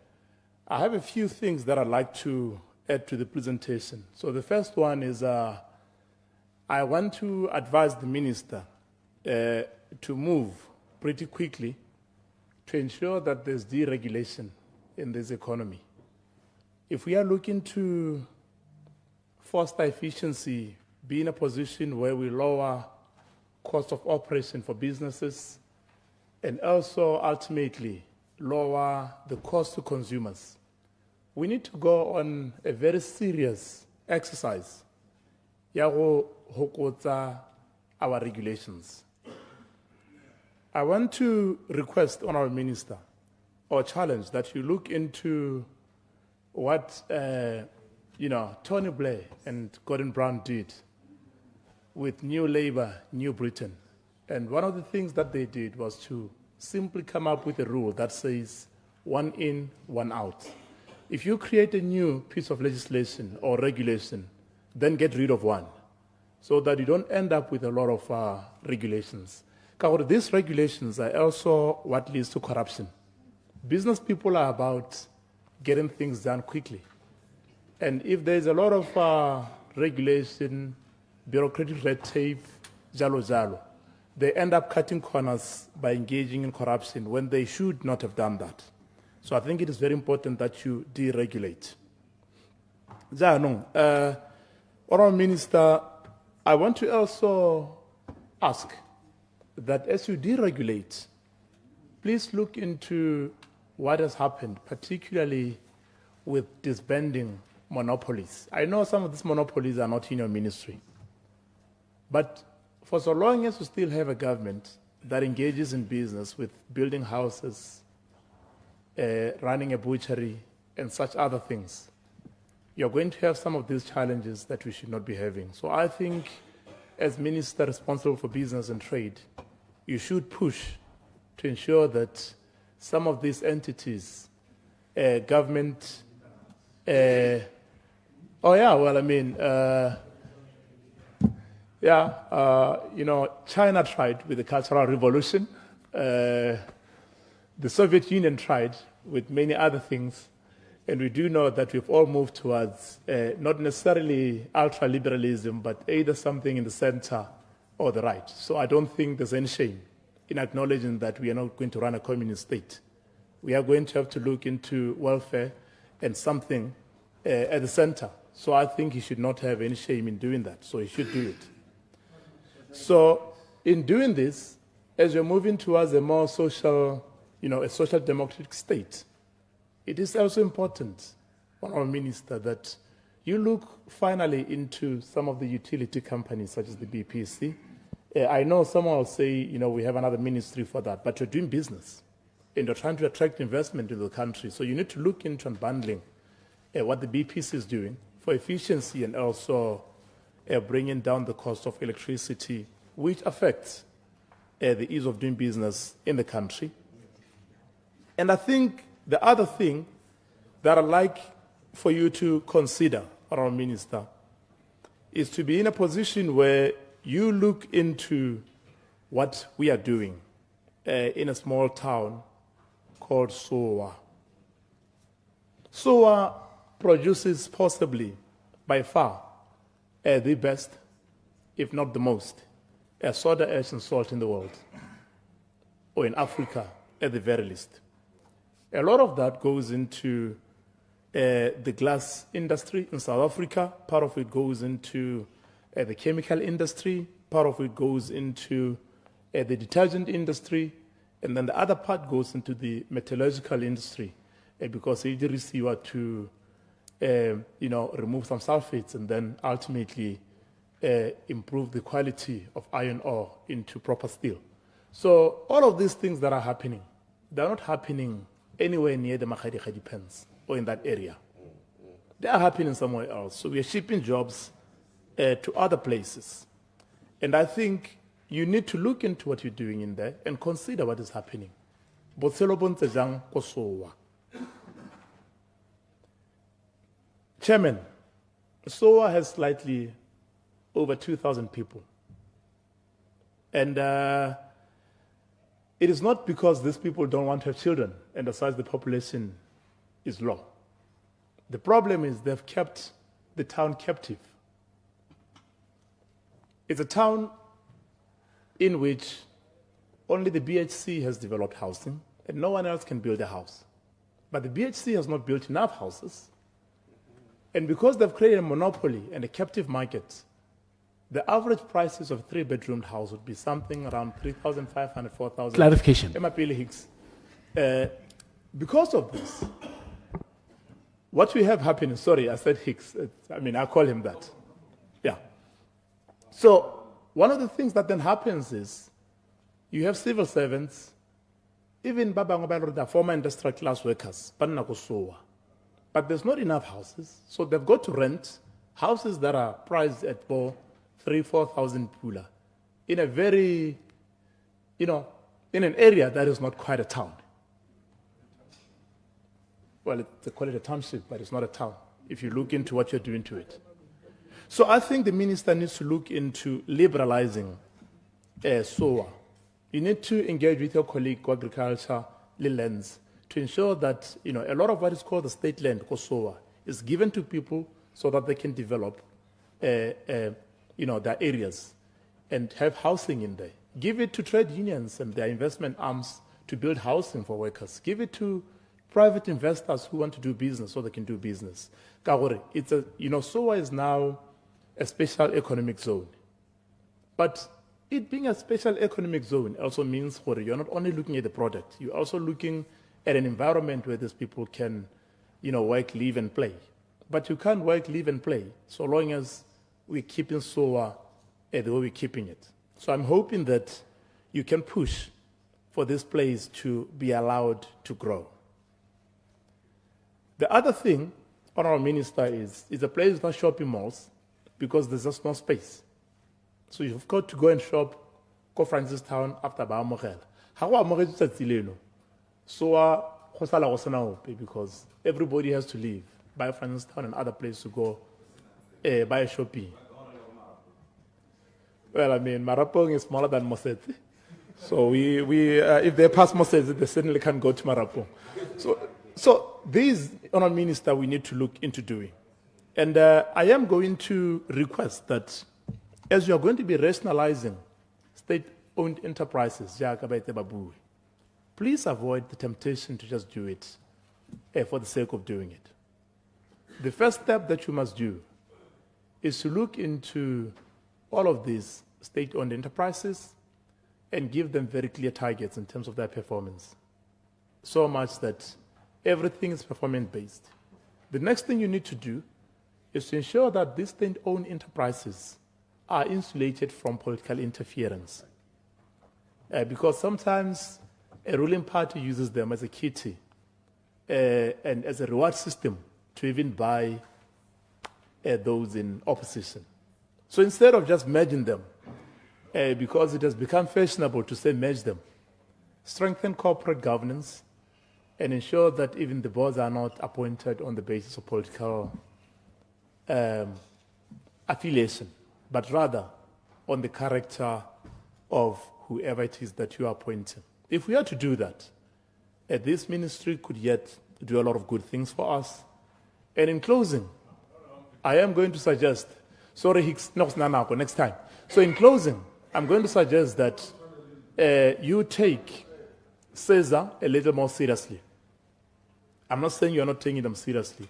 I have a few things that I'd like to add to the presentation. So the first one is I want to advise the Minister to move pretty quickly to ensure that there's deregulation in this economy. If we are looking to foster efficiency, be in a position where we lower cost of operation for businesses and also ultimately lower the cost to consumers, we need to go on a very serious exercise yago hokotsa our regulations. I want to request Honorable Minister or challenge that you look into what Tony Blair and Gordon Brown did with New Labour, New Britain. And one of the things that they did was to simply come up with a rule that says one in, one out. If you create a new piece of legislation or regulation, then get rid of one so that you don't end up with a lot of regulations. Because these regulations are also what leads to corruption. Business people are about getting things done quickly. And if there's a lot of regulation, bureaucratic red tape, jalo jalo, they end up cutting corners by engaging in corruption when they should not have done that. So I think it is very important that you deregulate. Honourable Minister, I want to also ask that as you deregulate, please look into what has happened, particularly with disbanding monopolies. I know some of these monopolies are not in your ministry, but for so long as you still have a government that engages in business with building houses, running a butchery, and such other things, you're going to have some of these challenges that we should not be having. So I think as minister responsible for business and trade, you should push to ensure that some of these entities, government, China tried with the Cultural Revolution. The Soviet Union tried with many other things. And we do know that we've all moved towards not necessarily ultra-liberalism, but either something in the center or the right. So I don't think there's any shame in acknowledging that we are not going to run a communist state. We are going to have to look into welfare and something at the center. So I think he should not have any shame in doing that. So he should do it. So in doing this, as we're moving towards a more social, a social democratic state, it is also important, Honourable Minister, that you look finally into some of the utility companies such as the BPC. I know someone will say, we have another ministry for that, but you're doing business and you're trying to attract investment to the country. So you need to look into unbundling what the BPC is doing for efficiency and also bringing down the cost of electricity, which affects the ease of doing business in the country. And I think the other thing that I'd like for you to consider, Honourable Minister, is to be in a position where you look into what we are doing in a small town called Sowa. Sowa produces possibly, by far, the best, if not the most, soda ash and salt in the world, or in Africa at the very least. A lot of that goes into the glass industry in South Africa. Part of it goes into the chemical industry. Part of it goes into the detergent industry. And then the other part goes into the metallurgical industry because it receives to remove some sulfates and then ultimately improve the quality of iron ore into proper steel. So all of these things that are happening, they're not happening anywhere near the Mogoditshane pens or in that area. They are happening somewhere else. So we are shipping jobs to other places. And I think you need to look into what you're doing in there and consider what is happening. Chairman, SOA has slightly over 2,000 people. And it is not because these people don't want to have children and the size of the population is low. The problem is they've kept the town captive. It's a town in which only the BHC has developed housing and no one else can build a house. But the BHC has not built enough houses. And because they've created a monopoly and a captive market, the average prices of a 3-bedroom house would be something around 3,500, 4,000. Clarification. Emapele Hicks. Because of this, what we have happening, sorry, I said Hicks. I call him that. Yeah. So one of the things that then happens is you have civil servants, even former industrial class workers, but there's not enough houses, so they've got to rent houses that are priced at 3,000-4,000 pula in a very, in an area that is not quite a town. Well, they call it a township, but it's not a town if you look into what you're doing to it. So I think the minister needs to look into liberalizing SOA. You need to engage with your colleague, agriculture, lands, to ensure that a lot of what is called the state land, SOA, is given to people so that they can develop their areas. and have housing in there. Give it to trade unions and their investment arms to build housing for workers. Give it to private investors who want to do business so they can do business. It's SOA is now a special economic zone. But it being a special economic zone also means you're not only looking at the product, you're also looking at an environment where these people can, work, live, and play. But you can't work, live, and play so long as we're keeping SOA the way we're keeping it. So I'm hoping that you can push for this place to be allowed to grow. The other thing, Honorable Minister, is a place without shopping malls because there's just no space. So you've got to go and shop, go Francistown after Baamogela. How are Mogoditshane Tsatsile? So because everybody has to leave, buy Francistown and other places to go buy shopping. Well, I mean, Marapong is smaller than Mosetse. So we if they pass Mosetse, they certainly can't go to Marapong. So these, Honourable Minister, we need to look into doing. And I am going to request that as you are going to be rationalizing state-owned enterprises, please avoid the temptation to just do it for the sake of doing it. The first step that you must do is to look into all of these state-owned enterprises and give them very clear targets in terms of their performance. So much that everything is performance-based. The next thing you need to do is to ensure that these state-owned enterprises are insulated from political interference. Because sometimes a ruling party uses them as a kitty and as a reward system to even buy those in opposition. So instead of just merging them, because it has become fashionable to say merge them, strengthen corporate governance and ensure that even the boards are not appointed on the basis of political affiliation, but rather on the character of whoever it is that you are appointing. If we are to do that, this ministry could yet do a lot of good things for us. And in closing, I am going to suggest, sorry, Hicks, no, next time. So in closing, I'm going to suggest that you take CESA a little more seriously. I'm not saying you're not taking them seriously,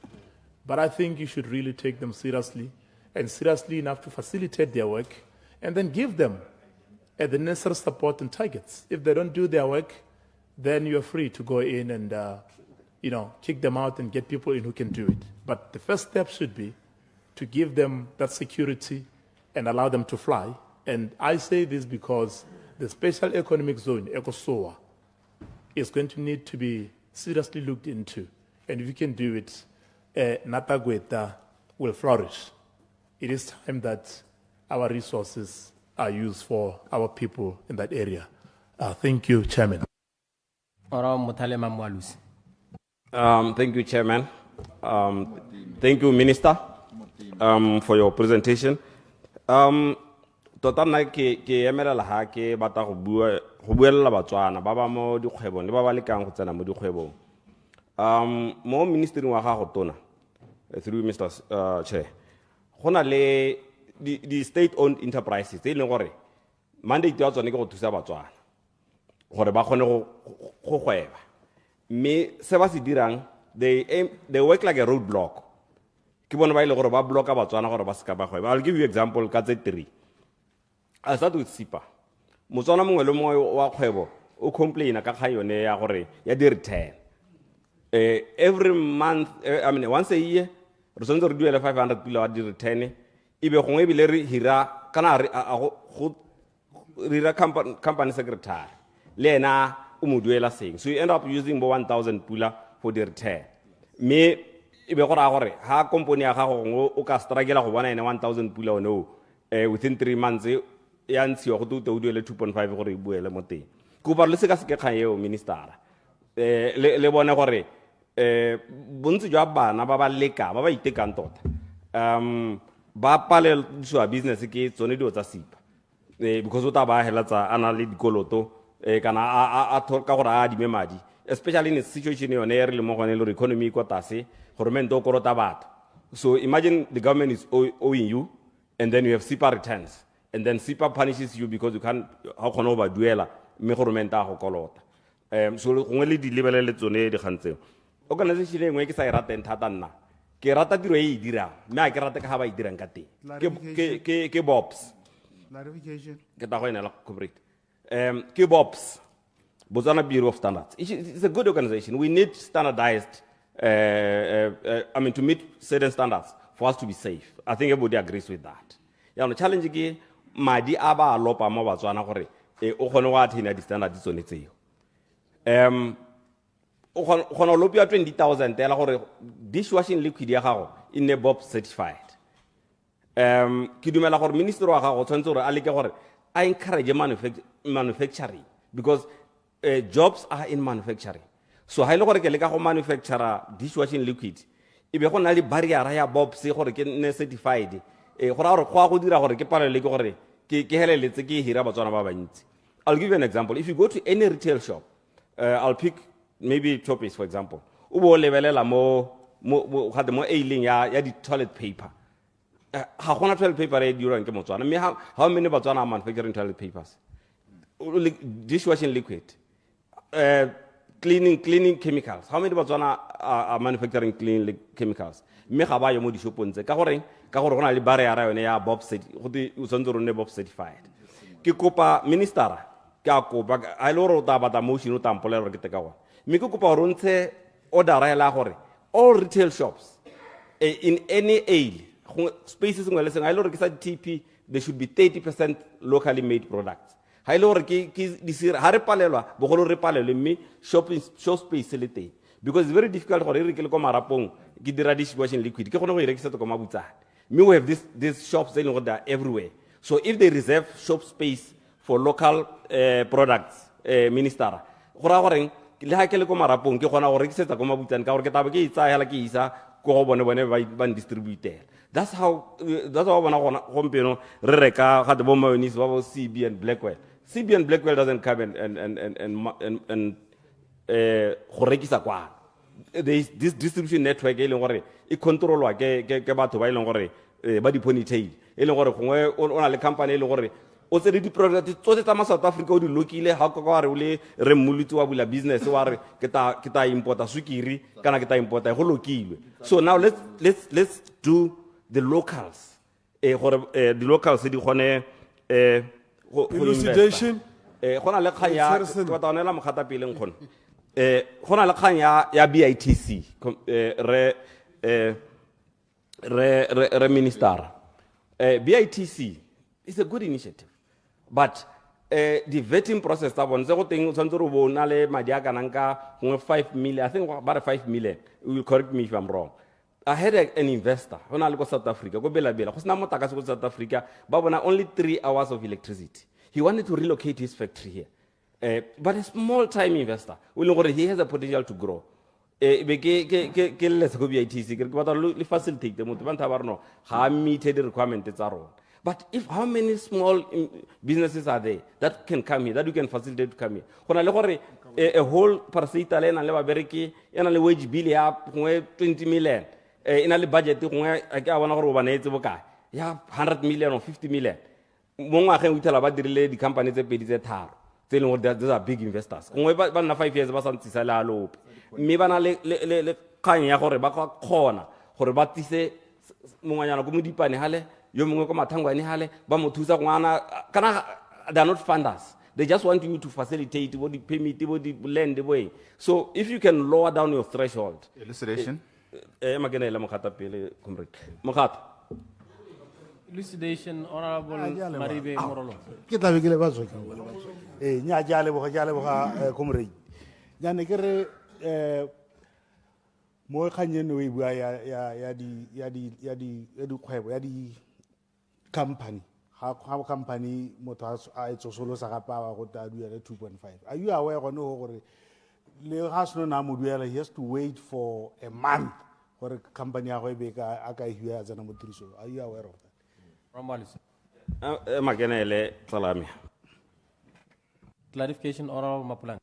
but I think you should really take them seriously and seriously enough to facilitate their work and then give them the necessary support and targets. If they don't do their work, then you're free to go in and kick them out and get people in who can do it. But the first step should be to give them that security and allow them to fly. And I say this because the special economic zone, ECOSOA, is going to need to be seriously looked into. And if you can do it, Natagweta will flourish. It is time that our resources are used for our people in that area. Thank you, Chairman. Thank you, Chairman. Thank you, Minister, for your presentation. Tota nna ke emelela ha ke batla go buela Batswana ba ba mo dikgwebong le ba ba lekang go tsena mo dikgwebong. Mo ministry wa gago tona through Mr. Chair. Gona le the state-owned enterprises tse leng gore mandate ya tsone ke go thusa Batswana gore ba kgone go gweba. Me se ba se dirang they work like a roadblock. Ke bona ba ile gore ba blocka Batswana gore ba se ka ba gweba. I'll give you example ka tse 3. I start with SIPA. Motswana mongwe le mongwe wa kgwebo o complaina ka kgang yone ya gore ya di return. Every month, I mean once a year, re sentse re duele 500 pila wa di return. Ibe gongwe bile re hira kana go hira company secretary. Le ena o mo duela seng. So you end up using 1000 pula for the return. Me ibe go ra gore ha company ya gago o ka struggle go bona ene 1000 pula no within 3 months ya ntshiwa go tuto o duele 2.5 gore e buele mo teng. Ko ba le se ka se ke kgang eo minister. Le bone gore bontsi jwa bana ba ba leka ba ba itekang tota. Ba palel tswa business ke tsone dio tsa SIPA. Because o ta ba helatsa ana le dikoloto kana a thoka gore a di memadi, especially in a situation yone re le mo gone le economy ko tase gore mento o korota batho. So imagine the government is owing you and then you have SIPA returns. and then SIPA punishes you because you can't, how can over duela, me government a go kolota. So gongwe le di lebelele tsone di kgantseo. Organization engwe ke sa e rateng thata nna. Ke rata tiro e dirang, me a ke rata ka ha ba e dirang ka teng. Ke BOPS. Clarification. Ke ta go ena la comrade. Ke BOPS. Botswana Bureau of Standards. It's a good organization. We need standardized, to meet certain standards for us to be safe. I think everybody agrees with that. Yeah, the challenge is, madi aba lopa mo Botswana gore o kgone go attain di standards tsone tseo. O kgona lopia 20,000 tela gore dishwashing liquid ya gago in a BOP certified. Ke dumela gore minister wa gago tshwantse gore a leke gore a encourage manufacturing because jobs are in manufacturing. So ha ile gore ke leka go manufacture dishwashing liquid e be go na le barrier ya BOP se gore ke ne certified gore go dira gore ke palele ke gore ke heleletse ke hira Botswana ba bantsi. I'll give you an example. If you go to any retail shop, I'll pick maybe Choppies for example. O bo lebelela mo ailing ya di toilet paper. Ha gona toilet paper e dirang ke Botswana. Me how many Botswana are manufacturing toilet papers? Dishwashing liquid. Cleaning chemicals. How many Botswana are manufacturing cleaning chemicals? Me ga ba yo mo di shopong tse ka gore gona le barrier ya yone ya BOP certified. Ke kopa minister ke a kopa a ile ro ta bata motion o tampolelo ke teka go. Me ke kopa go ntse order ya la gore all retail shops in any aisle spaces ngwe le seng a ile re ke sa TP there should be 30% locally made products. Ha ile gore ke di sira ha re palelwa bogolo re palelwe mme shop space le teng because it's very difficult gore re ke le ko marapong ke dira dishwashing liquid ke gone go irekisa to ko mabutsana. Me we have these shops they are everywhere. So if they reserve shop space for local products minister gora goreng le ha ke le ko marapong ke gona go rekisetsa ko mabutsana ka gore ke tabe ke itsa hela ke isa ko go bone ba distributor. That's how bona gona gompeno re reka ga de bo mayonnaise ba bo CB and Blackwell. CB and Blackwell doesn't come and go rekisa kwa. There is this distribution network e leng gore e controlwa ke batho ba e leng gore ba di ponytail e leng gore gongwe o na le company e leng gore o tse di product tsotlhe tsa South Africa o di lokile ha go ka re o le re mmolutsi wa bula business wa re ke ta importa sukiri kana ke ta importa go lokilwe. So now let's do the locals gore the locals di gone Elucidation. Gona le khanya ba taonela mogata pele ngkhone gona le khanya ya BITC re minister BITC is a good initiative but the vetting process ta bone se go teng tshwantse re bona le madi a kana nka 5 million. I think about 5 million. You will correct me if I'm wrong. I had an investor when I go South Africa, go Bela Bela. Go South Africa, but only 3 hours of electricity. He wanted to relocate his factory here, but a small-time investor. He has a potential to grow. Let's go BITC. Facilitate them. How meet the requirements are on. But if how many small businesses are there that can come here, that you can facilitate to come here? When I look at a whole parasita lane and level beriki, and a wage bill up 20 million. In a budget, I want to yeah, 100 million or 50 million. We tell about the companies that pay this tar. These are big investors. 5 years, maybe le kanya gore ba ka khona gore ba tise monganyana go modipane hale yo mongwe ko mathangwane hale ba mothusa ngwana kana they are not funders. They just want you to facilitate what the permit, what the land way. So if you can lower down your threshold. Elucidation. Elucidation, Honorable Maribe Morolo. Ke tla be ke le ba tswa nya jale boga comrade ya ne ke re mo kganyeno e bua ya di kgwebo ya di company ha company motho a etso solo sa ga pa go ta duela 2.5. Are you aware gone gore le ga seno na mo duela he has to wait for a month for a company ya go e be ka aka hiwa tsena mo tiriso? Are you aware of that? Ramalis. Magenele salami. Clarification, Honorable Mapulang.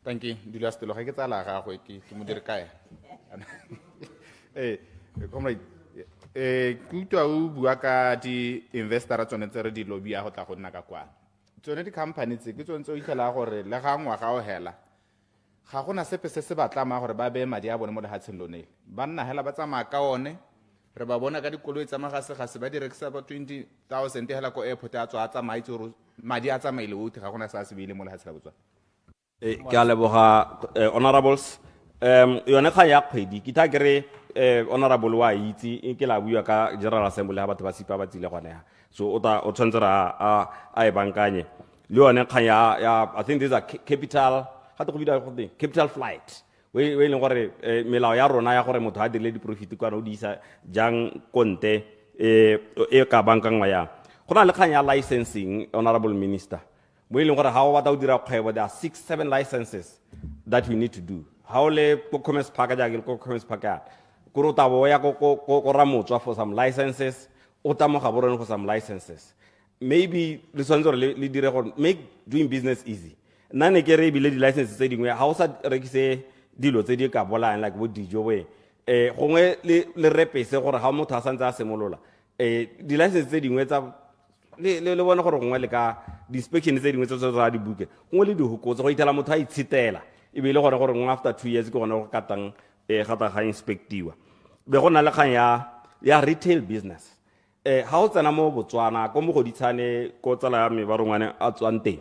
Thank you. Dilo stelo ga ke tsala ga go ke mo dire kae. Comrade ke utlwa o bua ka di-investora tsone tse re di lobby go tla go nna ka kwana tsone di-company tse ke tsone tse o itlhela gore le ga ngwaga o hela ga gona sepe se se batlama gore ba beye madi a bone mo lehatsheng lone ba nna hela ba tsamaya ka one re ba bona ka dikoloi tsa magase-gase ba di rekisa ba 20,000 hela ko airport a tswa a tsamaye itse gore madi a tsamaile otlhe ga gona se a se beile mo lehatsheng la Botswana. Ke a leboga honorables yone kgang ya kgwedi ke tha kere honorable wa itse ke la bua ka general assembly ha batho ba sipa ba tsile gone ha so o tshwanetse a e bankanye le yone kgang ya I think these are capital capital flight we leng gore melao ya rona ya gore motho a dirile di-profit kwana o di isa jang konte e ka bankangwa yang go na le kgang ya licensing honorable minister mo e leng gore ha o batla o dira kgwebo there are 6-7 licenses that we need to do ha o le ko commerce park ja ke ko commerce park ya ko rota bo ya ko ramotswa for some licenses o tamo ga borone for some licenses maybe le tsantso le dire gore make doing business easy nane ke re bile di licenses tse dingwe ha o sa rekise dilo tse di ka bolang like bo dijo we gongwe le repese gore ha motho a santse a semolola di licenses tse dingwe tsa le bona gore gongwe le ka di-inspection tse dingwe tse tsa di buke gongwe le di hokotse go itela motho a itshitela e bile gore ngwe after 2 years ke gona go katang gata ga inspectiwa be go na le kgang ya retail business ha o tsena mo Botswana ko Mogoditshane ko tsala ya me ba rongwane a tswang teng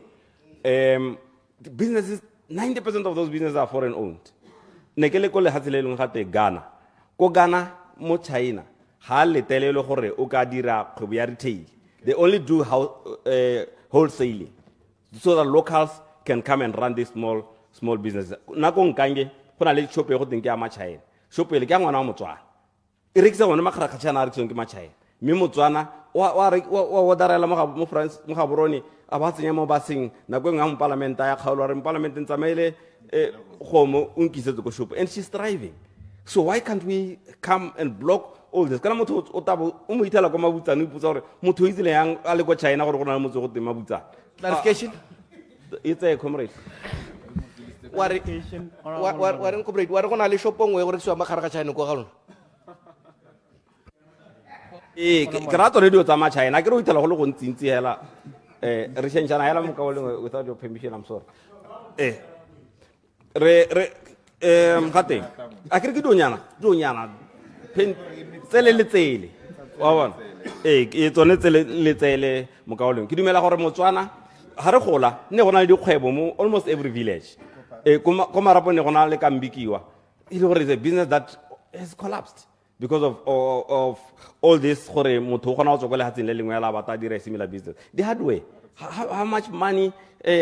businesses 90% of those businesses are foreign owned ne ke le ko le hatsele leng gate Ghana ko Ghana mo China ha le telele gore o ka dira kgwebo ya retail they only do wholesaling so that locals can come and run these small businesses nako nkange go na le shop e go teng ke ya Machina shop ele ke ya ngwana wa Motswana e rekisa gone makgarakgatšana a rekisong ke Machina mme Motswana wa darela mo France mo gaborone a ba tsenya mo baseng nako engwe mo parliament ya kgaolo re mo parliament ntsamaile gomo o nkisetse ko shop and she's thriving so why can't we come and block all this kana motho o tabo o mo itela ko mabutsana o ipotsa gore motho o itsile yang a le ko China gore go na le motse go tema mabutsana clarification it's a comrade wa re comrade wa re go na le shop ngwe gore se wa makgarakgatšane ko ga lona ke rato le dio tsa ma China ke re o itela go le go ntsintsi hela re shenjana hela mo ka o lengwe without your permission I'm sorry re gate a ke donyana pen tsele le tsele wa bona ke tsone tsele le tsele mo ka o lengwe ke dumela gore Motswana ha re gola ne gona le dikgwebo mo almost every village ko marapo ne gona le kambikiwa ile gore the business that has collapsed because of all this gore motho gona o tsokole hatseng le lengwe la bata dire similar business the hardware how much money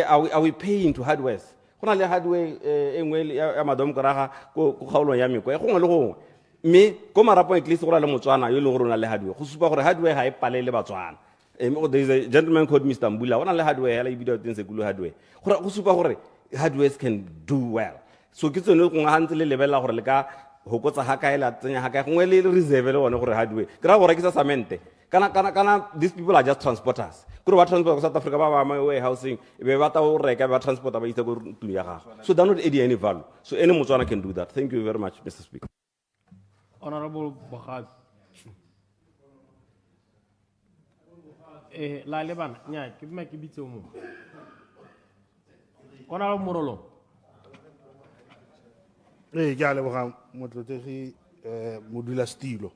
are we paying to hardware gona le hardware engwe ya madam koraga ko kgaolo ya meko e gongwe le gongwe mme ko marapo at least go le Motswana yo le gore ona le hardware go supa gore hardware ha e palele Batswana there is a gentleman called Mr. Mbula ona le hardware la ibida teng se kulo hardware gore go supa gore hardwares can do well so ke tsone go ngahantse le lebella gore le ka hokotsa ha kae la tsenya ha kae gongwe le reserve le one gore hardware kra go rekisa samente kana these people are just transporters kuro ba transport ko South Africa ba ba warehousing be ba ta o reka ba transporta ba itse go tlu ya gago so they not add any value so any Motswana can do that. Thank you very much Mr. Speaker. Honorable Bogat la lebana nya ke bima ke bitse o mo Honorable Morolo ke a leboga motlotegi modula stilo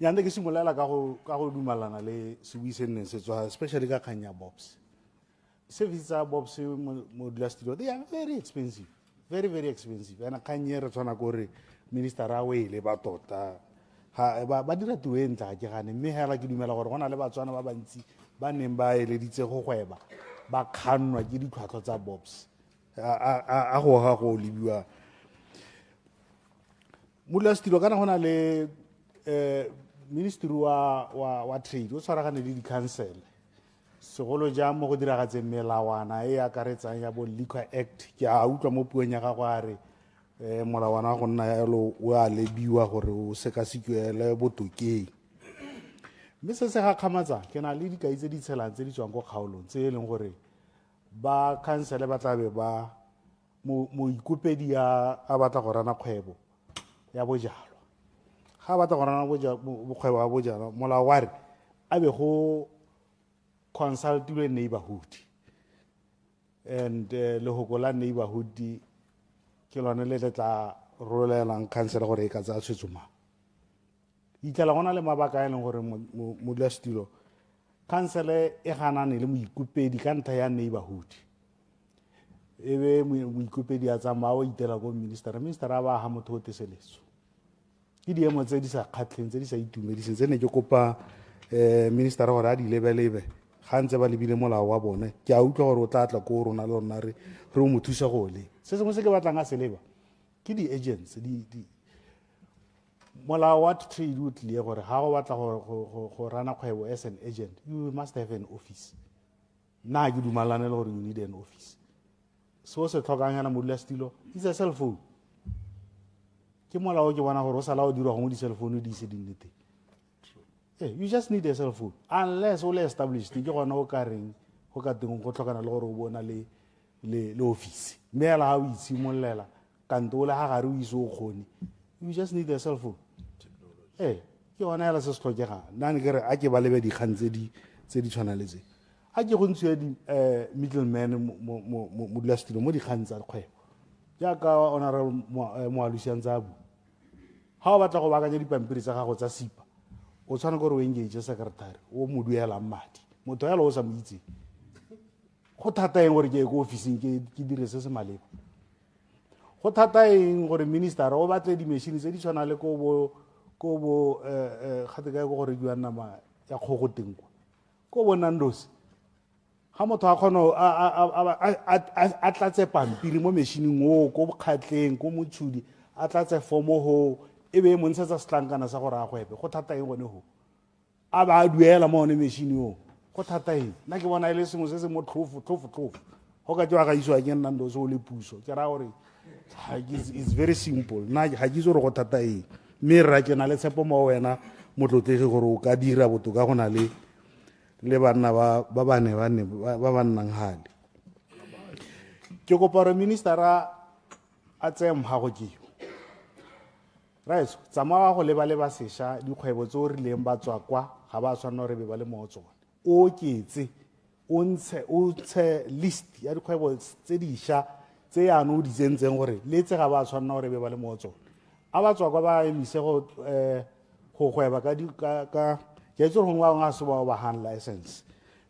yande ke simolela ka go dumalana le se buisenneng se tswa especially ka kganya bobs service tsa bobs modula stilo they are very expensive very expensive and kganye re tswana gore minister a wele ba tota ba dira tuentla ke gane mme hela ke dumela gore gona le Batswana ba bantsi ba neng ba eleditse go gweba ba kgannwa ke ditlhwatlhwa tsa bobs a go libiwa modula stilo kana gona le ministry wa trade o tshwaragane le di-council segolo jang mo go diragatseng melawana e akaretsang ya bo Liquor Act ke a utlwa mo puong ya gago a re molawana go nna yalo o a lebiwa gore o sekasekiwe botokeng mme se se ga kgamatsa ke na le dikai tse di tshelang tse di tswang ko kgaolong tse e leng gore ba council ba tlabe ba mo ikopedi a batla go rana kgwebo ya bojalwa ga batla go rana bokgwebo wa bojana molao wa re a be go consultilwe neighborhood and lehoko la neighborhood ke lone le tla rolelang council gore e ka tsaya tshwetso mang itlela gona le mabaka a leng gore modulasetulo council e ganane le moikopedi ka ntlha ya neighborhood e be moikopedi a tsamaya o itela ko minister a ba ga motho o teseletso ke diemo tse di sa kgatlheng tse di sa itumediseng tse ne ke kopa minister gore a di lebelebe ga ntse ba lebile molao wa bone ke a utlwa gore o tla tla ko rona le rona re o mo thusa go le se sengwe se ke batlang a se leba ke di-agents molao wa trade o tlile gore ga go batla go rana kgwebo as an agent you must have an office nna ke dumalane le gore you need an office so se tlhokang yana modulasetulo it's a cell phone ke molao ke bona gore o sala o dirwa gongwe di-cell phone di ise di nne teng you just need a cell phone unless o le established ke gona o ka reng go ka teng go tlhokana le gore o bona le office mme ela ga o itshimololela kante o le ga gare o ise o kgone you just need a cell phone ke gona ela se se tlhokegang nane ke re a ke ba lebe dikgang tse di tshwana le tse a ke go ntshiwe middleman modulasetulo mo dikgang tsa kgwebo jaaka honorable moalusi a ntse a bua ga o batla go baakanya dipampiri tsa gago tsa sipa o tshwana gore o engage secretary o mo duelang madi motho yalo o sa mo itseng go thata eng gore ke ye ko officing ke dire se se maleba go thata eng gore minister o batle di-machine tse di tshwana le ko bo gate kae ko gore diwa nama ya kgogo teng kwa ko bo Nando's ga motho a kgona a tlatse pampiri mo machining o ko bokgatleng ko motshudi a tlatse formo ho e be mo ntshetsa setlankana sa gore a gwebe go thata eng gone ho a ba a duela mo one machine o go thata eng nna ke bona e le sengwe se se mo tlhofu go ka tsewa ga iswa ke Nando's o le puso ke ra gore it's very simple nna ga ke itse gore go thata eng mme rra ke na le tshepo mo wena motlotlegi gore o ka dira botoka go na le banna ba ba nnang gale ke kopa gore ministera a tseye mhago keo right tsamaya go leba sešwa dikgwebo tse o rileng ba tswa kwa ga ba tshwanela gore be ba le mo tsone o oketse o ntshe list ya dikgwebo tse dišwa tse yana o di tsentseng gore le tse ga ba tshwanela gore be ba le mo tsone a ba tswa kwa ba emise go gweba ka ke itse gore gongwe a se ba ba hand license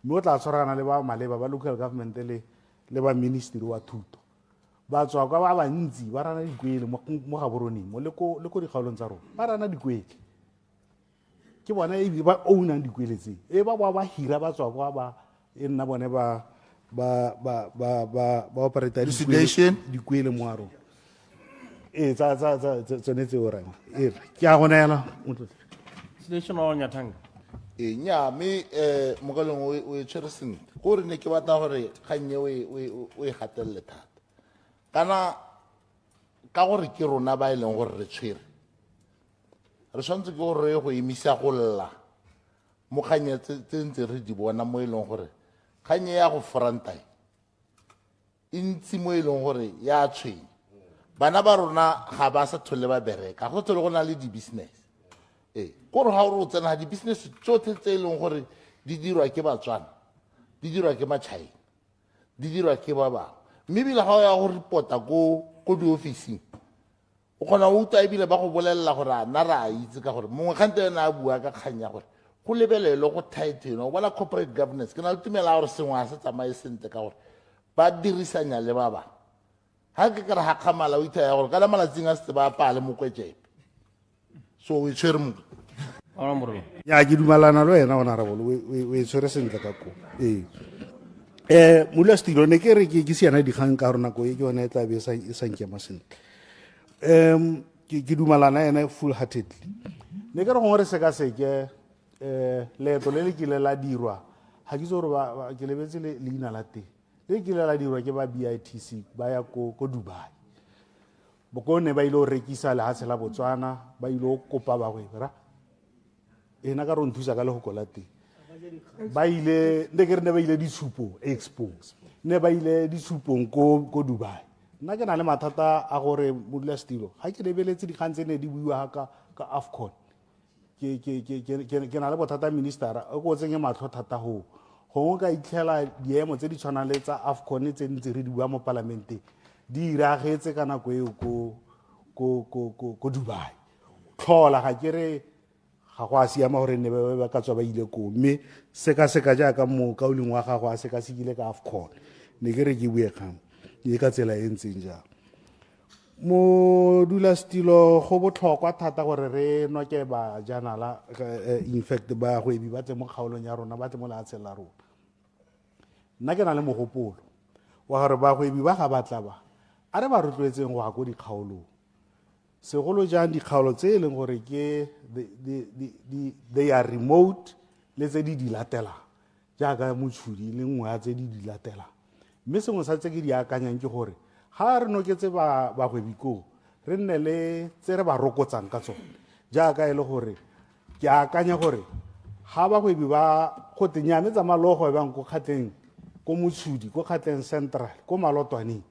mme o tla tshwaragana le ba maleba ba local government le ba ministry wa thuto ba tswa kwa ba bantsi ba rana dikwele mo gaboroneng mo le ko dikgaolong tsa rona ba rana dikwele ke bona e ba ownang dikwele tse e ba hira ba tswa kwa ba e nna bone ba operate dikwele mo a rona tsone tseo rang ke a gonela Station o Nyathanga nya me mogalong o e tshwere sentle gore ne ke batla gore gannye o e gatelele thata kana ka gore ke rona ba e leng gore re tshwere re tshwanetse ke gore go emisa go lla mo kganye tse ntse re di bona mo e leng gore kganye ya go front e ntsi mo e leng gore ya tshwenya bana ba rona ga ba sa thole ba bereka go thole go na le di-business gore ga o tsena di-business tsotlhe tse e leng gore di dirwa ke Batswana di dirwa ke Machina di dirwa ke ba bangwe mme ebile ga o ya go report-a ko di-officing o kgona o utlwa ebile ba go bolelela gore a nna re a itse ka gore mongwe kgante yone a bua ka kgang ya gore go lebelele go tighten o bona corporate governance ke na le tumela gore sengwe a se tsamaye sentle ka gore ba dirisanya le ba bangwe ga ke kere ga kgamala o ithaya gore ka la malatsing a setse ba apaya le mokwetsepe so o e tshwere mo ya ke dumalana le wena honorable o e tshwere sentle ka ko modulasetulo ne ke re ke siana dikgang ka gore nako e ke yone e tla be e sa nkema sentle ke dumalana ena full heartedly ne ke re gongwe re sekaseke leeto le le kile la dirwa ga ke itse gore ke lebetse leina la teng le kile la dirwa ke ba BITC ba ya ko Dubai bokone ba ile o rekisa lehatshe la Botswana ba ile o kopa bagwebra ena ka re nthusa ka lehoko la teng ba ile ne ke re ne ba ile ditshupo expo ne ba ile ditshupong ko Dubai nna ke na le mathata a gore modulasetulo ga ke lebeletse dikgang tse ne di buiwa ka AFCON ke na le bothata ministera o ko tsenye matlho thata ho gongwe ka itlhela diemo tse di tshwanang le tsa AFCON tse ntse re di bua mo parlamente di iragetse ka nako eo ko Dubai tlhola ga ke re ga go a siama gore ne ba ka tswa ba ile ko mme seka jaaka mo kauleng wa gago a sekasekile ka AFCON ne ke re ke bue kgang e ka tsela e ntseng jang mo dula stilo go botlhokwa thata gore re noke ba janala in fact ba go ebi ba tse mo kgaolong ya rona ba tse mo lefatsheng la rona nna ke na le mogopolo wa gore ba go ebi ba ga batla ba a re ba rotloetseng go ya ko dikgaolong segolo jang dikgaolo tse e leng gore ke they are remote le tse di latelang jaaka motshudi le nngwe ya tse di latelang mme sengwe sa tse ke di akanyang ke gore ga re noketse bagwebiko re nne le tse re ba rokotsang ka tsone jaaka e le gore ke akanya gore ga bagwebi ba go tenyane tsa malogo e bang ko kgatleng ko motshudi ko kgatleng central ko malotwaneng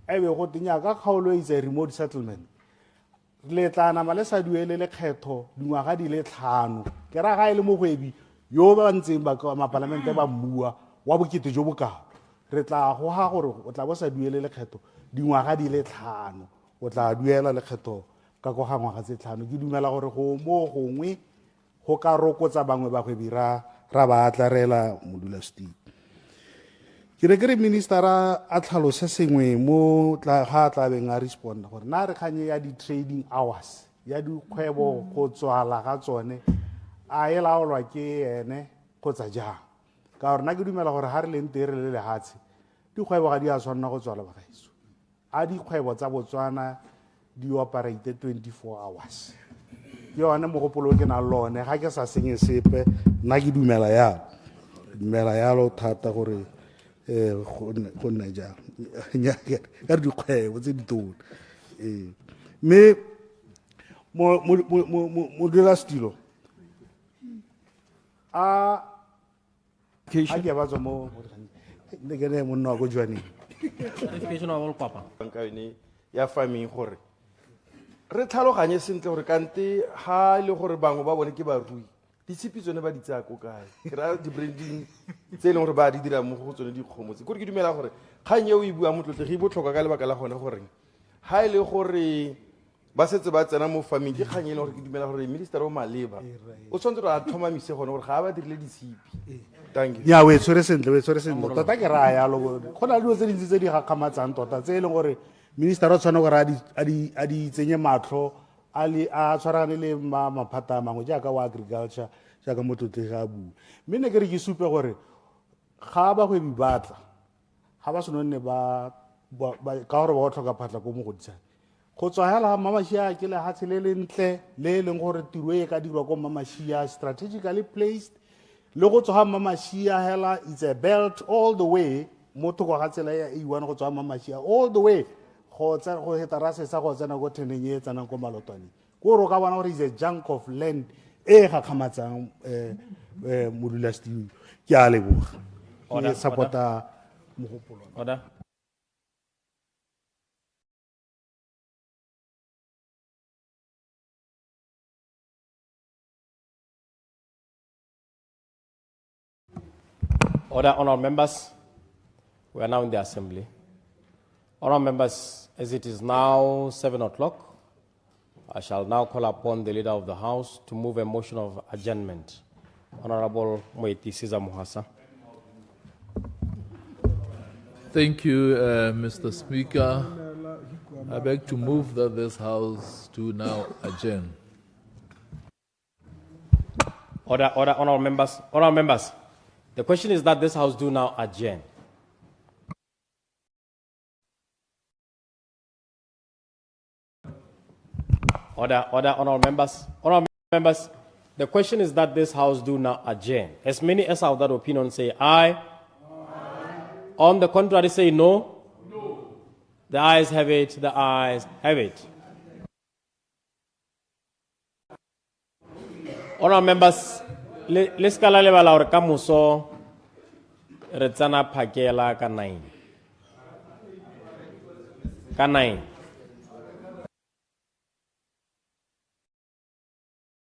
e be go tenya ka kgaolo e itse remote settlement le tla nama le sa duele lekgetho dingwaga di le 5 ke ra ga e le mogwebi yo ba ntseng ba mapalamente ba mmua wa bokete jo bokalo re tla go ha gore o tla bo sa duele lekgetho dingwaga di le 5 o tla duela lekgetho ka go ga ngwaga tse 5 ke dumela gore go mo gongwe go ka rokotsa bangwe ba gwebbi ra ba atlarela modula steve ke re ministera a tlhalose sengwe mo ga tla beng a responda gore na re kganye ya di-trading hours ya dikgwebo go tswala ga tsone a e laolwa ke ene kgotsa jang ka gore nna ke dumela gore ga re leng teng re le lehatshe dikgwebo ga di a tshwanela go tswala bagaetso a dikgwebo tsa Botswana di operate 24 hours ke yone mogopolo ke na lone ga ke sa senye sepe nna ke dumela yalo thata gore go nna jang ka dikgwebo tse ditona mme mo dula stilo a ke ba tswa mo ne ke ne monna go jwaneng ya farming gore re tlhaloganye sentle gore kante ha le gore bangwe ba bone ke barui ditshipi tsone ba di tsaya ko kae ke ra di-branding tse e leng gore ba di dira mo go tsone dikgomo tse kore ke dumela gore kgang eo e bua motlotlegi e botlhokwa ka lebaka la gone gore ha e le gore ba setse ba tsena mo farming ke kgang e leng gore ke dumela gore minister o maleba o tshwanetse gore a tlhomamise gone gore ga ba dirile ditshipi ya we tshwere sentle tota ke raya yalo go na le dilo tse dintsi tse di gakgamatsang tota tse e leng gore minister o tshwana gore a di tsenye matlho a tshwaragane le maphata a mangwe jaaka wa agriculture jaaka motlotlegi a bua mme ne ke re ke supe gore ga bagwebi batla ga ba senonne ka gore ba go tlhoka phatla ko Mogoditshane go tswa hela Mamashia ke lehatshe le le ntle le e leng gore tiro e ka dirwa ko Mamashia strategically placed le go tswa Mamashia hela it's a belt all the way mo thoko ga tsela ya A1 go tswa Mamashia all the way go heta ra se sa go tsena go teneng e tsanang ko malotwane ko ro ka bona gore is a chunk of land e ga khamatsang modula steve ke a leboga ke supporta mogopolo order Order, honourable members. We are now in the assembly. Honourable members, as it is now 7 o'clock, I shall now call upon the leader of the House to move a motion of adjournment. Honourable Moeti Siza Muhasa. Thank you, Mr. Speaker. I beg to move that this House do now adjourn. Order, honourable members. Honourable members. The question is that this House do now adjourn. Order, honourable members. Honourable members, the question is that this House do now adjourn. As many as are of that opinion say aye. Aye. On the contrary say no. No. The ayes have it. The ayes have it. Honourable members, let's call our kamuso retsana phakela ka 9.